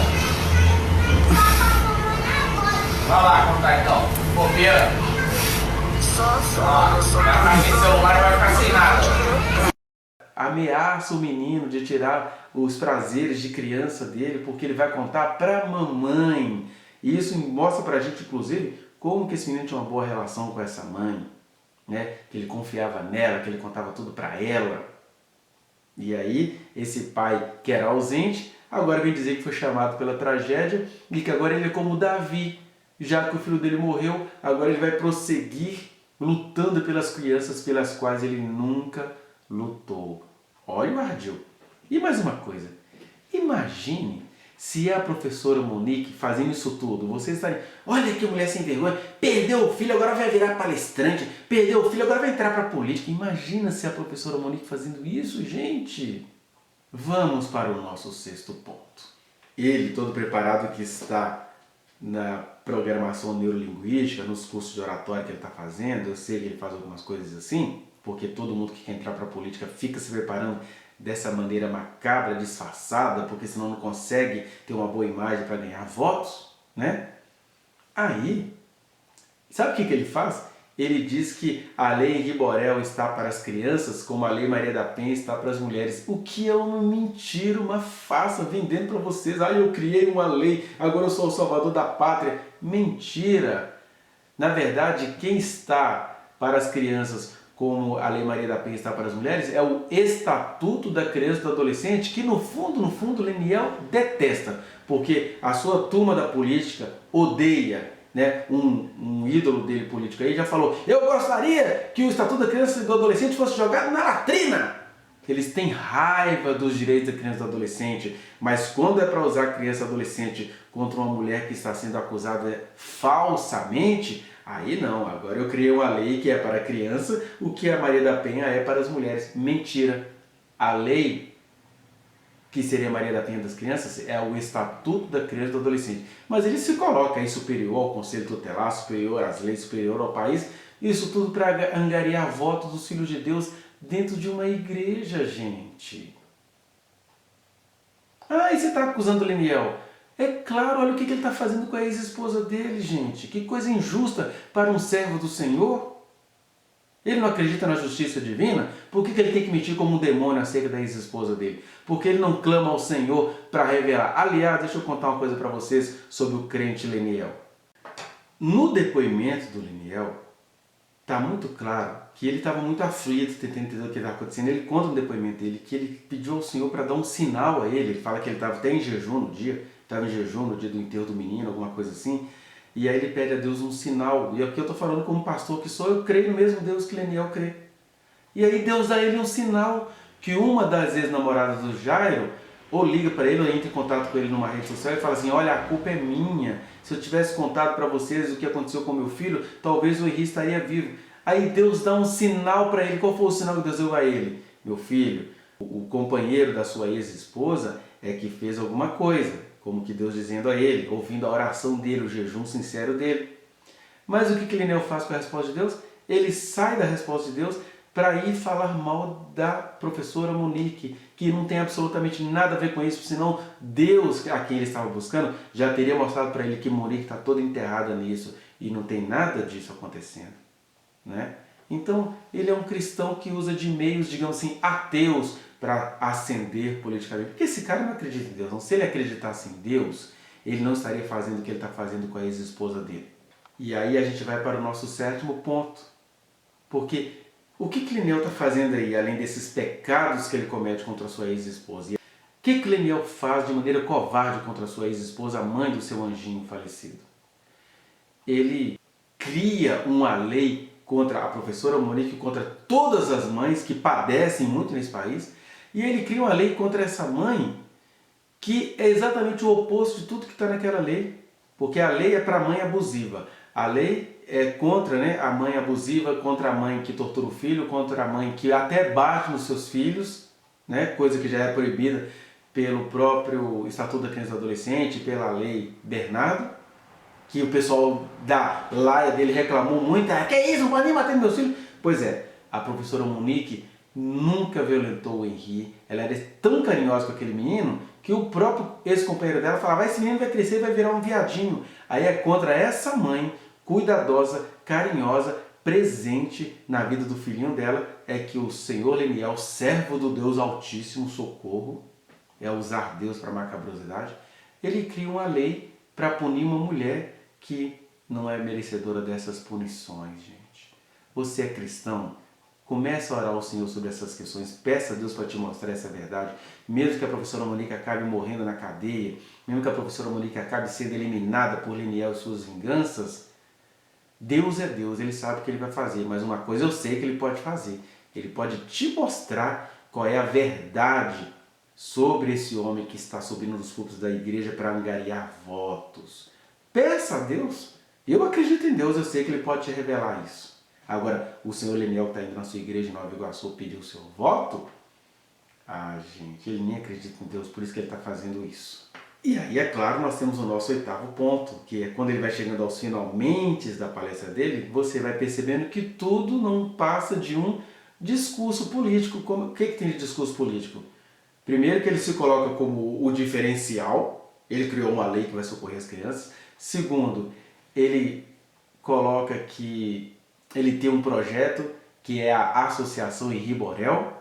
Vai lá contar então. Bobeira. Vai ficar celular e vai ficar sem nada. Ameaça o menino de tirar os prazeres de criança dele porque ele vai contar para a mamãe. E isso mostra para a gente, inclusive, como que esse menino tinha uma boa relação com essa mãe, né? Que ele confiava nela, que ele contava tudo para ela. E aí, esse pai que era ausente, agora vem dizer que foi chamado pela tragédia e que agora ele é como Davi. Já que o filho dele morreu, agora ele vai prosseguir lutando pelas crianças pelas quais ele nunca lutou. Olha o ardil. E mais uma coisa. Imagine Se é a professora Monique fazendo isso tudo, vocês estarem, olha que mulher sem vergonha, perdeu o filho, agora vai virar palestrante, perdeu o filho, agora vai entrar para a política. Imagina se é a professora Monique fazendo isso, gente. Vamos para o nosso 6º ponto. Ele, todo preparado que está na programação neurolinguística, nos cursos de oratória que ele está fazendo, eu sei que ele faz algumas coisas assim, porque todo mundo que quer entrar para a política fica se preparando dessa maneira macabra, disfarçada, porque senão não consegue ter uma boa imagem para ganhar votos, né? Aí, sabe o que ele faz? Ele diz que a lei Henri Borel está para as crianças, como a lei Maria da Penha está para as mulheres. O que é uma mentira, uma farsa, vendendo para vocês. Ah, eu criei uma lei, agora eu sou o salvador da pátria. Mentira! Na verdade, quem está para as crianças, como a Lei Maria da Penha está para as mulheres, é o Estatuto da Criança e do Adolescente, que no fundo, Leniel detesta, porque a sua turma da política odeia, né? Um ídolo dele político aí já falou, eu gostaria que o Estatuto da Criança e do Adolescente fosse jogado na latrina. Eles têm raiva dos direitos da criança e do adolescente, mas quando é para usar a criança e adolescente contra uma mulher que está sendo acusada falsamente, aí não, agora eu criei uma lei que é para a criança, o que a Maria da Penha é para as mulheres. Mentira! A lei que seria a Maria da Penha das crianças é o Estatuto da Criança e do Adolescente. Mas ele se coloca aí superior ao Conselho Tutelar, superior às leis, superior ao país, isso tudo para angariar votos dos filhos de Deus dentro de uma igreja, gente. Ah, e você está acusando o Leniel? É claro, olha o que ele está fazendo com a ex-esposa dele, gente. Que coisa injusta para um servo do Senhor. Ele não acredita na justiça divina? Por que ele tem que mentir como um demônio acerca da ex-esposa dele? Porque ele não clama ao Senhor para revelar. Aliás, deixa eu contar uma coisa para vocês sobre o crente Leniel. No depoimento do Leniel, está muito claro que ele estava muito aflito, tentando entender o que estava acontecendo. Ele conta no depoimento dele que ele pediu ao Senhor para dar um sinal a ele. Ele fala que ele estava até em jejum no dia, estava em jejum no dia do enterro do menino, alguma coisa assim. E aí ele pede a Deus um sinal. E aqui eu estou falando como pastor que sou, eu creio no mesmo Deus que Leniel crê. E aí Deus dá a ele um sinal que uma das ex-namoradas do Jairo ou liga para ele ou entra em contato com ele numa rede social e fala assim, olha, a culpa é minha. Se eu tivesse contado para vocês o que aconteceu com meu filho, talvez o Henri estaria vivo. Aí Deus dá um sinal para ele. Qual foi o sinal que Deus deu a ele? Meu filho, o companheiro da sua ex-esposa é que fez alguma coisa. Como que Deus dizendo a ele, ouvindo a oração dele, o jejum sincero dele. Mas o que Leniel faz com a resposta de Deus? Ele sai da resposta de Deus para ir falar mal da professora Monique, que não tem absolutamente nada a ver com isso, senão Deus, a quem ele estava buscando, já teria mostrado para ele que Monique está toda enterrada nisso e não tem nada disso acontecendo. Né? Então, ele é um cristão que usa de meios, digamos assim, ateus para ascender politicamente. Porque esse cara não acredita em Deus. Não. Se ele acreditasse em Deus, ele não estaria fazendo o que ele está fazendo com a ex-esposa dele. E aí a gente vai para o nosso 7º ponto. Porque o que Leniel está fazendo aí, além desses pecados que ele comete contra a sua ex-esposa? O que Leniel faz de maneira covarde contra a sua ex-esposa, a mãe do seu anjinho falecido? Ele cria uma lei contra a professora Monique, contra todas as mães que padecem muito nesse país, e ele cria uma lei contra essa mãe que é exatamente o oposto de tudo que está naquela lei, porque a lei é para a mãe abusiva, a lei é contra, né, a mãe abusiva, contra a mãe que tortura o filho, contra a mãe que até bate nos seus filhos, né, coisa que já é proibida pelo próprio Estatuto da Criança e do Adolescente, pela lei Bernardo, que o pessoal da laia dele reclamou muito, que isso, não pode nem bater nos meus filhos. Pois é, a professora Monique nunca violentou o Henri, ela era tão carinhosa com aquele menino, que o próprio ex-companheiro dela falava, esse menino vai crescer e vai virar um viadinho. Aí é contra essa mãe, cuidadosa, carinhosa, presente na vida do filhinho dela, é que o Senhor Leniel, servo do Deus Altíssimo, socorro, é usar Deus para macabrosidade, ele cria uma lei para punir uma mulher que não é merecedora dessas punições, gente. Você é cristão? Comece a orar ao Senhor sobre essas questões, peça a Deus para te mostrar essa verdade, mesmo que a professora Monique acabe morrendo na cadeia, mesmo que a professora Monique acabe sendo eliminada por Leniel e suas vinganças, Deus é Deus, Ele sabe o que Ele vai fazer, mas uma coisa eu sei que Ele pode fazer, Ele pode te mostrar qual é a verdade sobre esse homem que está subindo nos púlpitos da igreja para angariar votos. Peça a Deus. Eu acredito em Deus, eu sei que Ele pode te revelar isso. Agora, o senhor Leniel que está indo na sua igreja em Nova Iguaçu pedir o seu voto, gente, ele nem acredita em Deus, por isso que ele está fazendo isso. E aí, é claro, nós temos o nosso 8º ponto, que é quando ele vai chegando aos finalmente da palestra dele, você vai percebendo que tudo não passa de um discurso político. O que tem de discurso político? Primeiro que ele se coloca como o diferencial, ele criou uma lei que vai socorrer as crianças. Segundo, ele coloca que ele tem um projeto que é a Associação Henri Borel,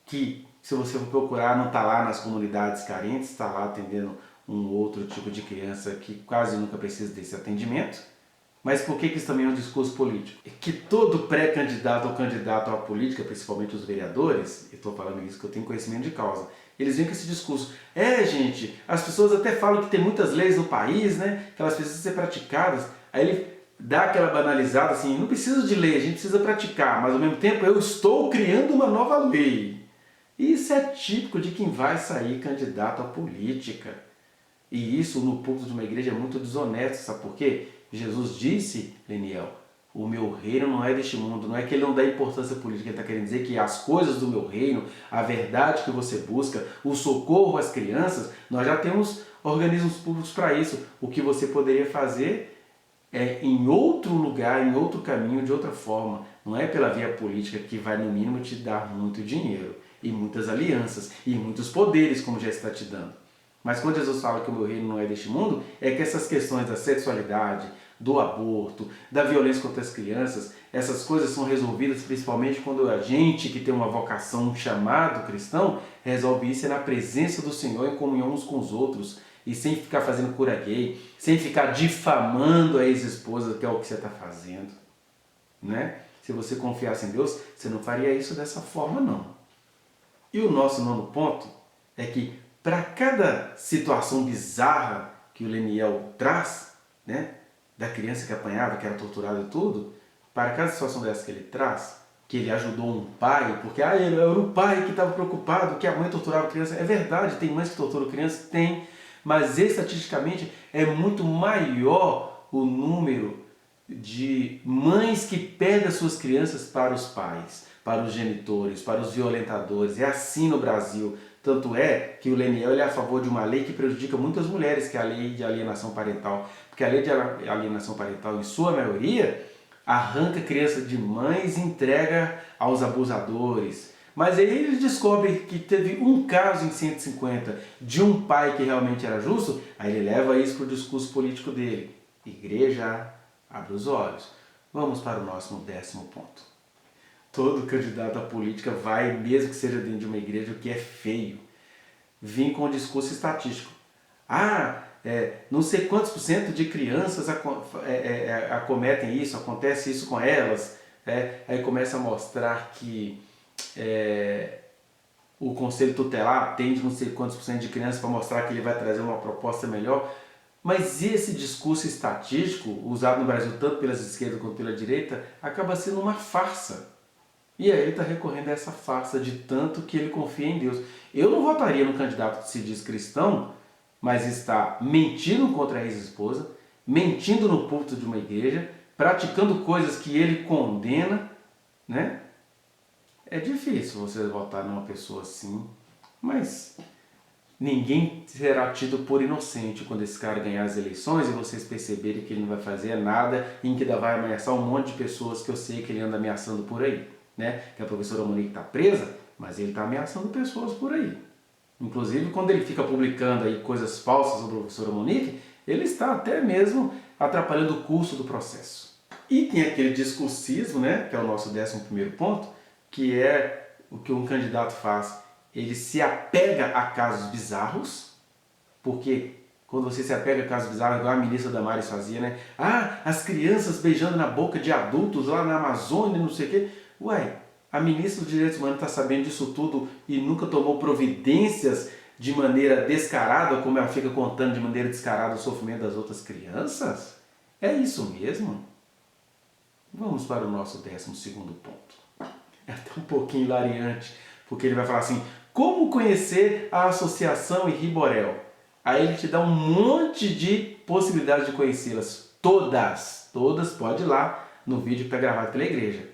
que se você for procurar não está lá nas comunidades carentes, está lá atendendo um outro tipo de criança que quase nunca precisa desse atendimento. Mas por que isso também é um discurso político? É que todo pré-candidato ou candidato à política, principalmente os vereadores, eu estou falando isso que eu tenho conhecimento de causa, eles vêm com esse discurso. Gente, as pessoas até falam que tem muitas leis no país, né? Que elas precisam ser praticadas. Aí ele dá aquela banalizada assim, não precisa de lei, a gente precisa praticar, mas ao mesmo tempo eu estou criando uma nova lei. Isso é típico de quem vai sair candidato à política. E isso no púlpito de uma igreja é muito desonesto, sabe por quê? Jesus disse, Leniel, o meu reino não é deste mundo, não é que ele não dá importância política, ele está querendo dizer que as coisas do meu reino, a verdade que você busca, o socorro às crianças, nós já temos organismos públicos para isso. O que você poderia fazer é em outro lugar, em outro caminho, de outra forma. Não é pela via política que vai no mínimo te dar muito dinheiro, e muitas alianças, e muitos poderes, como já está te dando. Mas quando Jesus fala que o meu reino não é deste mundo, é que essas questões da sexualidade, do aborto, da violência contra as crianças, essas coisas são resolvidas principalmente quando a gente que tem uma vocação, um chamado cristão, resolve isso na presença do Senhor, em comunhão uns com os outros, e sem ficar fazendo cura gay, sem ficar difamando a ex-esposa, que é o que você está fazendo. Né? Se você confiasse em Deus, você não faria isso dessa forma, não. E o nosso 9º ponto é que para cada situação bizarra que o Leniel traz, né, da criança que apanhava, que era torturada e tudo, para cada situação dessa que ele traz, que ele ajudou um pai, porque ele era o pai que estava preocupado que a mãe torturava a criança. É verdade, tem mães que torturam criança? Tem, mas estatisticamente é muito maior o número de mães que perdem as suas crianças para os pais, para os genitores, para os violentadores. É assim no Brasil. Tanto é que o Leniel é a favor de uma lei que prejudica muitas mulheres, que é a lei de alienação parental. Porque a lei de alienação parental, em sua maioria, arranca a criança de mães e entrega aos abusadores. Mas aí ele descobre que teve um caso em 150 de um pai que realmente era justo, aí ele leva isso para o discurso político dele. Igreja, abre os olhos. Vamos para o nosso 10º ponto. Todo candidato à política vai, mesmo que seja dentro de uma igreja, o que é feio, vir com um discurso estatístico. Não sei quantos % de crianças acometem isso, acontece isso com elas. Aí começa a mostrar que o Conselho Tutelar atende não sei quantos % de crianças para mostrar que ele vai trazer uma proposta melhor. Mas esse discurso estatístico, usado no Brasil tanto pelas esquerdas quanto pela direita, acaba sendo uma farsa. E aí ele está recorrendo a essa farsa de tanto que ele confia em Deus. Eu não votaria no candidato que se diz cristão, mas está mentindo contra a ex-esposa, mentindo no púlpito de uma igreja, praticando coisas que ele condena, né? É difícil você votar numa pessoa assim, mas ninguém será tido por inocente quando esse cara ganhar as eleições e vocês perceberem que ele não vai fazer nada, em que ainda vai ameaçar um monte de pessoas que eu sei que ele anda ameaçando por aí. Né? Que a professora Monique está presa, mas ele está ameaçando pessoas por aí. Inclusive, quando ele fica publicando aí coisas falsas sobre a professora Monique, ele está até mesmo atrapalhando o curso do processo. E tem aquele discursismo, né, que é o nosso 11º ponto, que é o que um candidato faz. Ele se apega a casos bizarros, porque quando você se apega a casos bizarros, igual a ministra Damares fazia, né? As crianças beijando na boca de adultos lá na Amazônia, não sei o quê. A ministra dos Direitos Humanos está sabendo disso tudo e nunca tomou providências de maneira descarada, como ela fica contando de maneira descarada o sofrimento das outras crianças? É isso mesmo? Vamos para o nosso 12º ponto. É até um pouquinho hilariante, porque ele vai falar assim, Como conhecer a Associação Henri Borel? Aí ele te dá um monte de possibilidades de conhecê-las. Todas, pode ir lá no vídeo que está gravado pela igreja.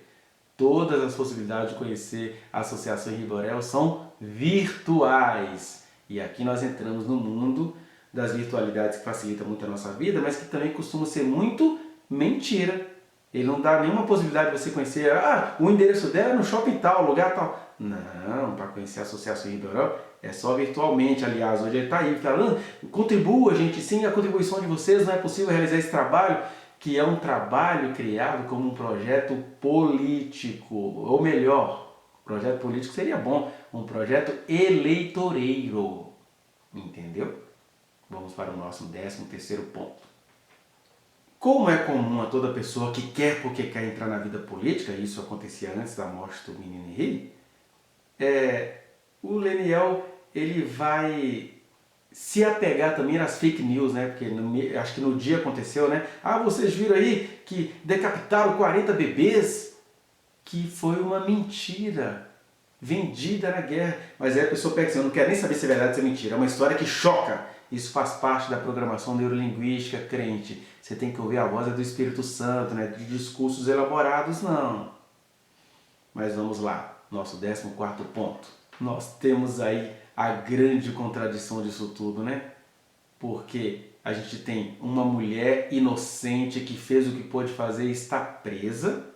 Todas as possibilidades de conhecer a Associação Henri Borel são virtuais. E aqui nós entramos no mundo das virtualidades que facilita muito a nossa vida, mas que também costuma ser muito mentira. Ele não dá nenhuma possibilidade de você conhecer, o endereço dela é no shopping tal, lugar tal. Não, para conhecer a Associação Henri Borel é só virtualmente. Aliás, hoje ele está aí falando, contribua, gente, sem a contribuição de vocês não é possível realizar esse trabalho, que é um trabalho criado como um projeto político, ou melhor, projeto político seria bom, um projeto eleitoreiro, entendeu? Vamos para o nosso 13º ponto. Como é comum a toda pessoa que quer porque quer entrar na vida política, isso acontecia antes da morte do menino Henri, o Leniel ele vai se apegar também nas fake news, né? Porque acho que no dia aconteceu, né? Vocês viram aí que decapitaram 40 bebês, que foi uma mentira vendida na guerra. Mas aí a pessoa pega assim, eu não quero nem saber se é verdade ou se é mentira, é uma história que choca. Isso faz parte da programação neurolinguística crente. Você tem que ouvir a voz do Espírito Santo, né? De discursos elaborados, não. Mas vamos lá, nosso 14º ponto. Nós temos aí a grande contradição disso tudo, né? Porque a gente tem uma mulher inocente que fez o que pôde fazer e está presa,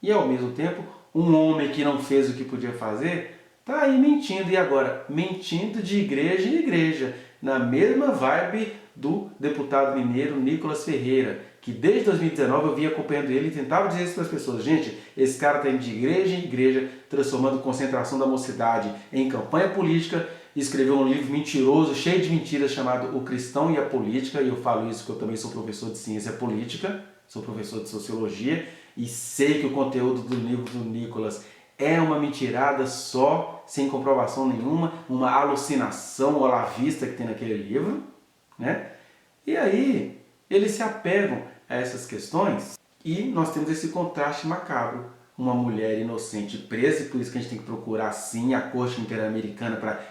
e ao mesmo tempo um homem que não fez o que podia fazer está aí mentindo. E agora? Mentindo de igreja em igreja, na mesma vibe do deputado mineiro Nicolas Ferreira, que desde 2019 eu vinha acompanhando ele e tentava dizer isso para as pessoas. Gente, esse cara está indo de igreja em igreja, transformando concentração da mocidade em campanha política, escreveu um livro mentiroso, cheio de mentiras, chamado O Cristão e a Política, e eu falo isso porque eu também sou professor de ciência política, sou professor de sociologia, e sei que o conteúdo do livro do Nicolas é uma mentirada só, sem comprovação nenhuma, uma alucinação olavista que tem naquele livro, né? E aí eles se apegam a essas questões e nós temos esse contraste macabro. Uma mulher inocente presa, e por isso que a gente tem que procurar sim a Corte Interamericana para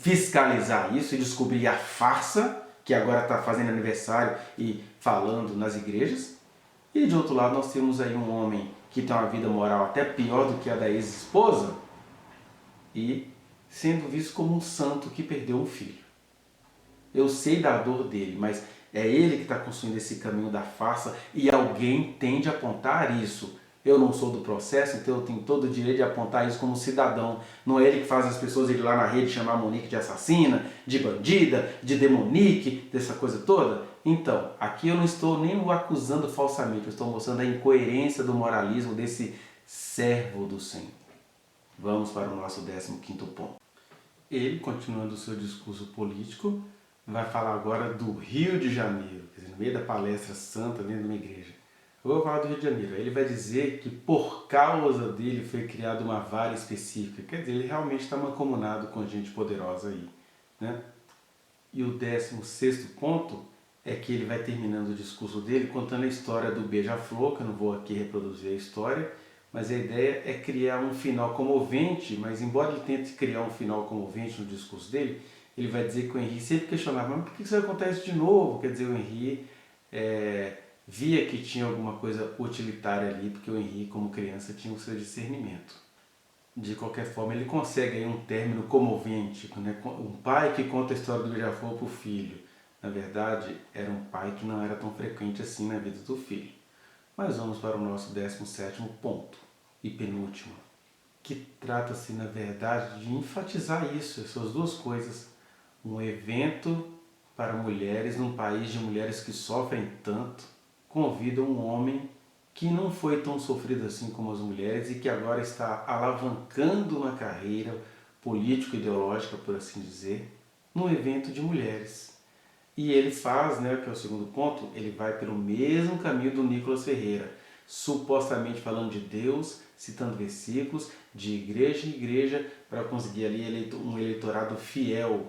fiscalizar isso e descobrir a farsa que agora está fazendo aniversário e falando nas igrejas. E de outro lado nós temos aí um homem que tem uma vida moral até pior do que a da ex-esposa e sendo visto como um santo que perdeu um filho. Eu sei da dor dele, mas é ele que está construindo esse caminho da farsa e alguém tem de apontar isso. Eu não sou do processo, então eu tenho todo o direito de apontar isso como cidadão. Não é ele que faz as pessoas irem lá na rede chamar a Monique de assassina, de bandida, de demonique, dessa coisa toda. Então, aqui eu não estou nem o acusando falsamente, eu estou mostrando a incoerência do moralismo desse servo do Senhor. Vamos para o nosso 15º ponto. Ele, continuando o seu discurso político, vai falar agora do Rio de Janeiro, quer dizer, no meio da palestra santa dentro de uma igreja. Eu vou falar do Rio de Janeiro. Ele vai dizer que por causa dele foi criada uma vara específica. Quer dizer, ele realmente está mancomunado com gente poderosa aí, né? E o 16º ponto é que ele vai terminando o discurso dele contando a história do Beija-Flor, que eu não vou aqui reproduzir a história, mas a ideia é criar um final comovente, mas embora ele tente criar um final comovente no discurso dele, ele vai dizer que o Henri sempre questionava, mas por que isso acontece de novo? Quer dizer, o Henri via que tinha alguma coisa utilitária ali, porque o Henri, como criança, tinha o seu discernimento. De qualquer forma, ele consegue aí um término comovente, né? Um pai que conta a história do Beija-Flor para o filho. Na verdade, era um pai que não era tão frequente assim na vida do filho. Mas vamos para o nosso 17º ponto, e penúltimo, que trata-se, na verdade, de enfatizar isso, essas duas coisas. Um evento para mulheres num país de mulheres que sofrem tanto, convida um homem que não foi tão sofrido assim como as mulheres e que agora está alavancando uma carreira político-ideológica, por assim dizer, num evento de mulheres. E ele faz, né, que é o segundo ponto, ele vai pelo mesmo caminho do Nicolas Ferreira, supostamente falando de Deus, citando versículos, de igreja em igreja, para conseguir ali um eleitorado fiel.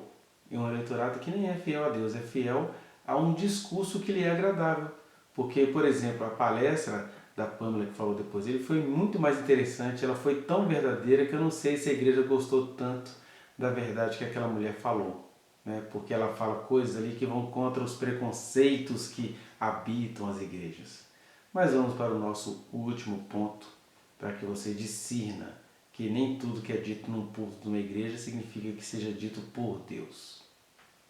E um eleitorado que nem é fiel a Deus, é fiel a um discurso que lhe é agradável. Porque, por exemplo, a palestra da Pamela que falou depois dele foi muito mais interessante, ela foi tão verdadeira que eu não sei se a igreja gostou tanto da verdade que aquela mulher falou, né? Porque ela fala coisas ali que vão contra os preconceitos que habitam as igrejas. Mas vamos para o nosso último ponto, para que você discirna que nem tudo que é dito num púlpito de uma igreja significa que seja dito por Deus.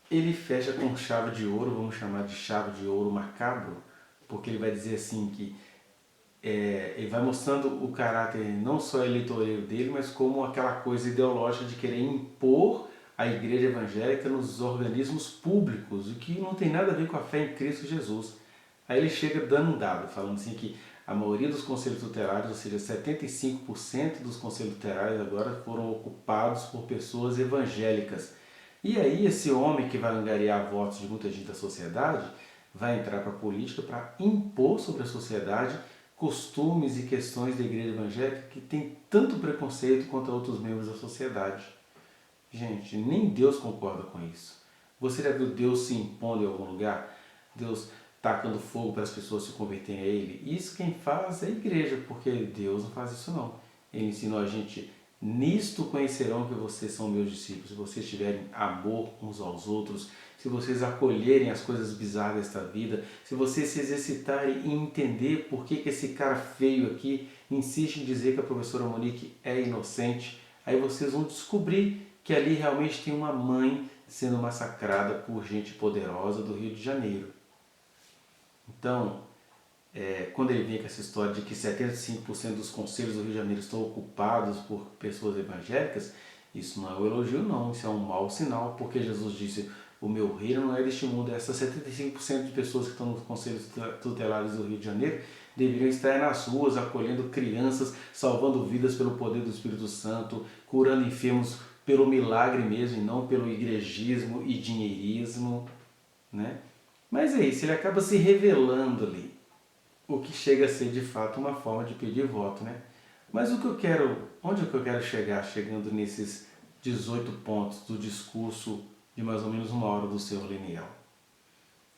Ele fecha com chave de ouro, vamos chamar de chave de ouro macabro, porque ele vai dizer assim que ele vai mostrando o caráter não só eleitoreiro dele, mas como aquela coisa ideológica de querer impor a igreja evangélica nos organismos públicos, o que não tem nada a ver com a fé em Cristo Jesus. Aí ele chega dando um dado, falando assim que a maioria dos conselhos tutelários, ou seja, 75% dos conselhos tutelários agora foram ocupados por pessoas evangélicas. E aí esse homem que vai angariar votos de muita gente da sociedade vai entrar para a política para impor sobre a sociedade costumes e questões da igreja evangélica que tem tanto preconceito quanto outros membros da sociedade. Gente, nem Deus concorda com isso. Você já viu Deus se impondo em algum lugar? Deus tacando fogo para as pessoas se converterem a Ele? Isso quem faz é a igreja, porque Deus não faz isso não. Ele ensinou a gente: nisto conhecerão que vocês são meus discípulos, se vocês tiverem amor uns aos outros, se vocês acolherem as coisas bizarras desta vida, se vocês se exercitarem em entender por que esse cara feio aqui insiste em dizer que a professora Monique é inocente, aí vocês vão descobrir que ali realmente tem uma mãe sendo massacrada por gente poderosa do Rio de Janeiro. Então, quando ele vem com essa história de que 75% dos conselhos do Rio de Janeiro estão ocupados por pessoas evangélicas, isso não é um elogio não, isso é um mau sinal, porque Jesus disse: o meu reino não é deste mundo. Essas 75% de pessoas que estão nos conselhos tutelares do Rio de Janeiro deveriam estar nas ruas, acolhendo crianças, salvando vidas pelo poder do Espírito Santo, curando enfermos pelo milagre mesmo e não pelo igrejismo e dinheirismo, né? Mas é isso, ele acaba se revelando ali, o que chega a ser de fato uma forma de pedir voto, né? Mas onde eu quero chegar, chegando nesses 18 pontos do discurso de mais ou menos uma hora do Senhor Leniel,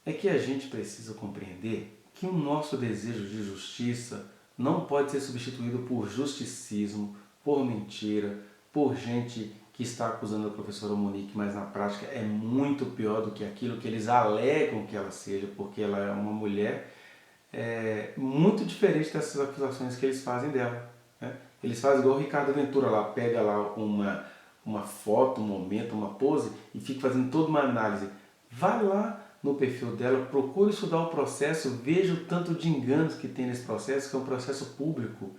é que a gente precisa compreender que o nosso desejo de justiça não pode ser substituído por justicismo, por mentira, por gente que está acusando a professora Monique, mas na prática é muito pior do que aquilo que eles alegam que ela seja, porque ela é uma mulher muito diferente dessas acusações que eles fazem dela, né? Eles fazem igual o Ricardo Ventura lá, pega lá uma foto, um momento, uma pose e fica fazendo toda uma análise. Vai lá no perfil dela, procure estudar o processo, veja o tanto de enganos que tem nesse processo, que é um processo público,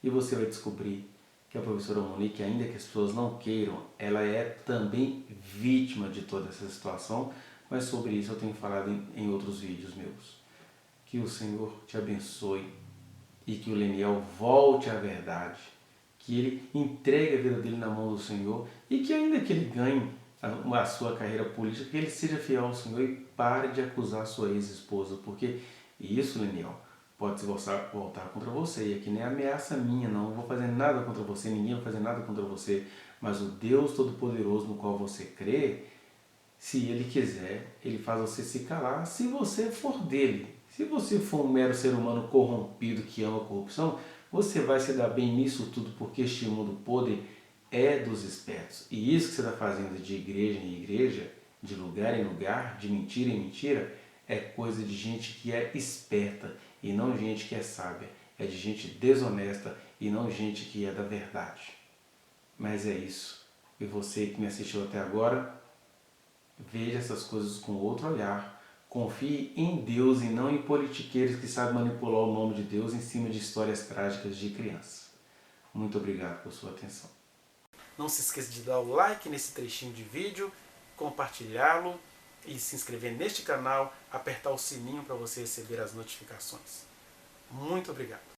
e você vai descobrir que a professora Monique, ainda que as pessoas não queiram, ela é também vítima de toda essa situação, mas sobre isso eu tenho falado em outros vídeos meus. Que o Senhor te abençoe e que o Leniel volte à verdade, que ele entregue a vida dele na mão do Senhor e que ainda que ele ganhe a sua carreira política, que ele seja fiel ao Senhor e pare de acusar sua ex-esposa, porque isso, Leniel, pode se voltar contra você, e aqui nem é ameaça minha, não vou fazer nada contra você, ninguém vai fazer nada contra você, mas o Deus Todo-Poderoso no qual você crê, se Ele quiser, Ele faz você se calar, se você for dele. Se você for um mero ser humano corrompido que ama a corrupção, você vai se dar bem nisso tudo, porque este mundo podre é dos espertos. E isso que você está fazendo de igreja em igreja, de lugar em lugar, de mentira em mentira, é coisa de gente que é esperta e não gente que é sábia. É de gente desonesta e não gente que é da verdade. Mas é isso. E você que me assistiu até agora, veja essas coisas com outro olhar. Confie em Deus e não em politiqueiros que sabem manipular o nome de Deus em cima de histórias trágicas de criança. Muito obrigado por sua atenção. Não se esqueça de dar o like nesse trechinho de vídeo, compartilhá-lo e se inscrever neste canal, apertar o sininho para você receber as notificações. Muito obrigado.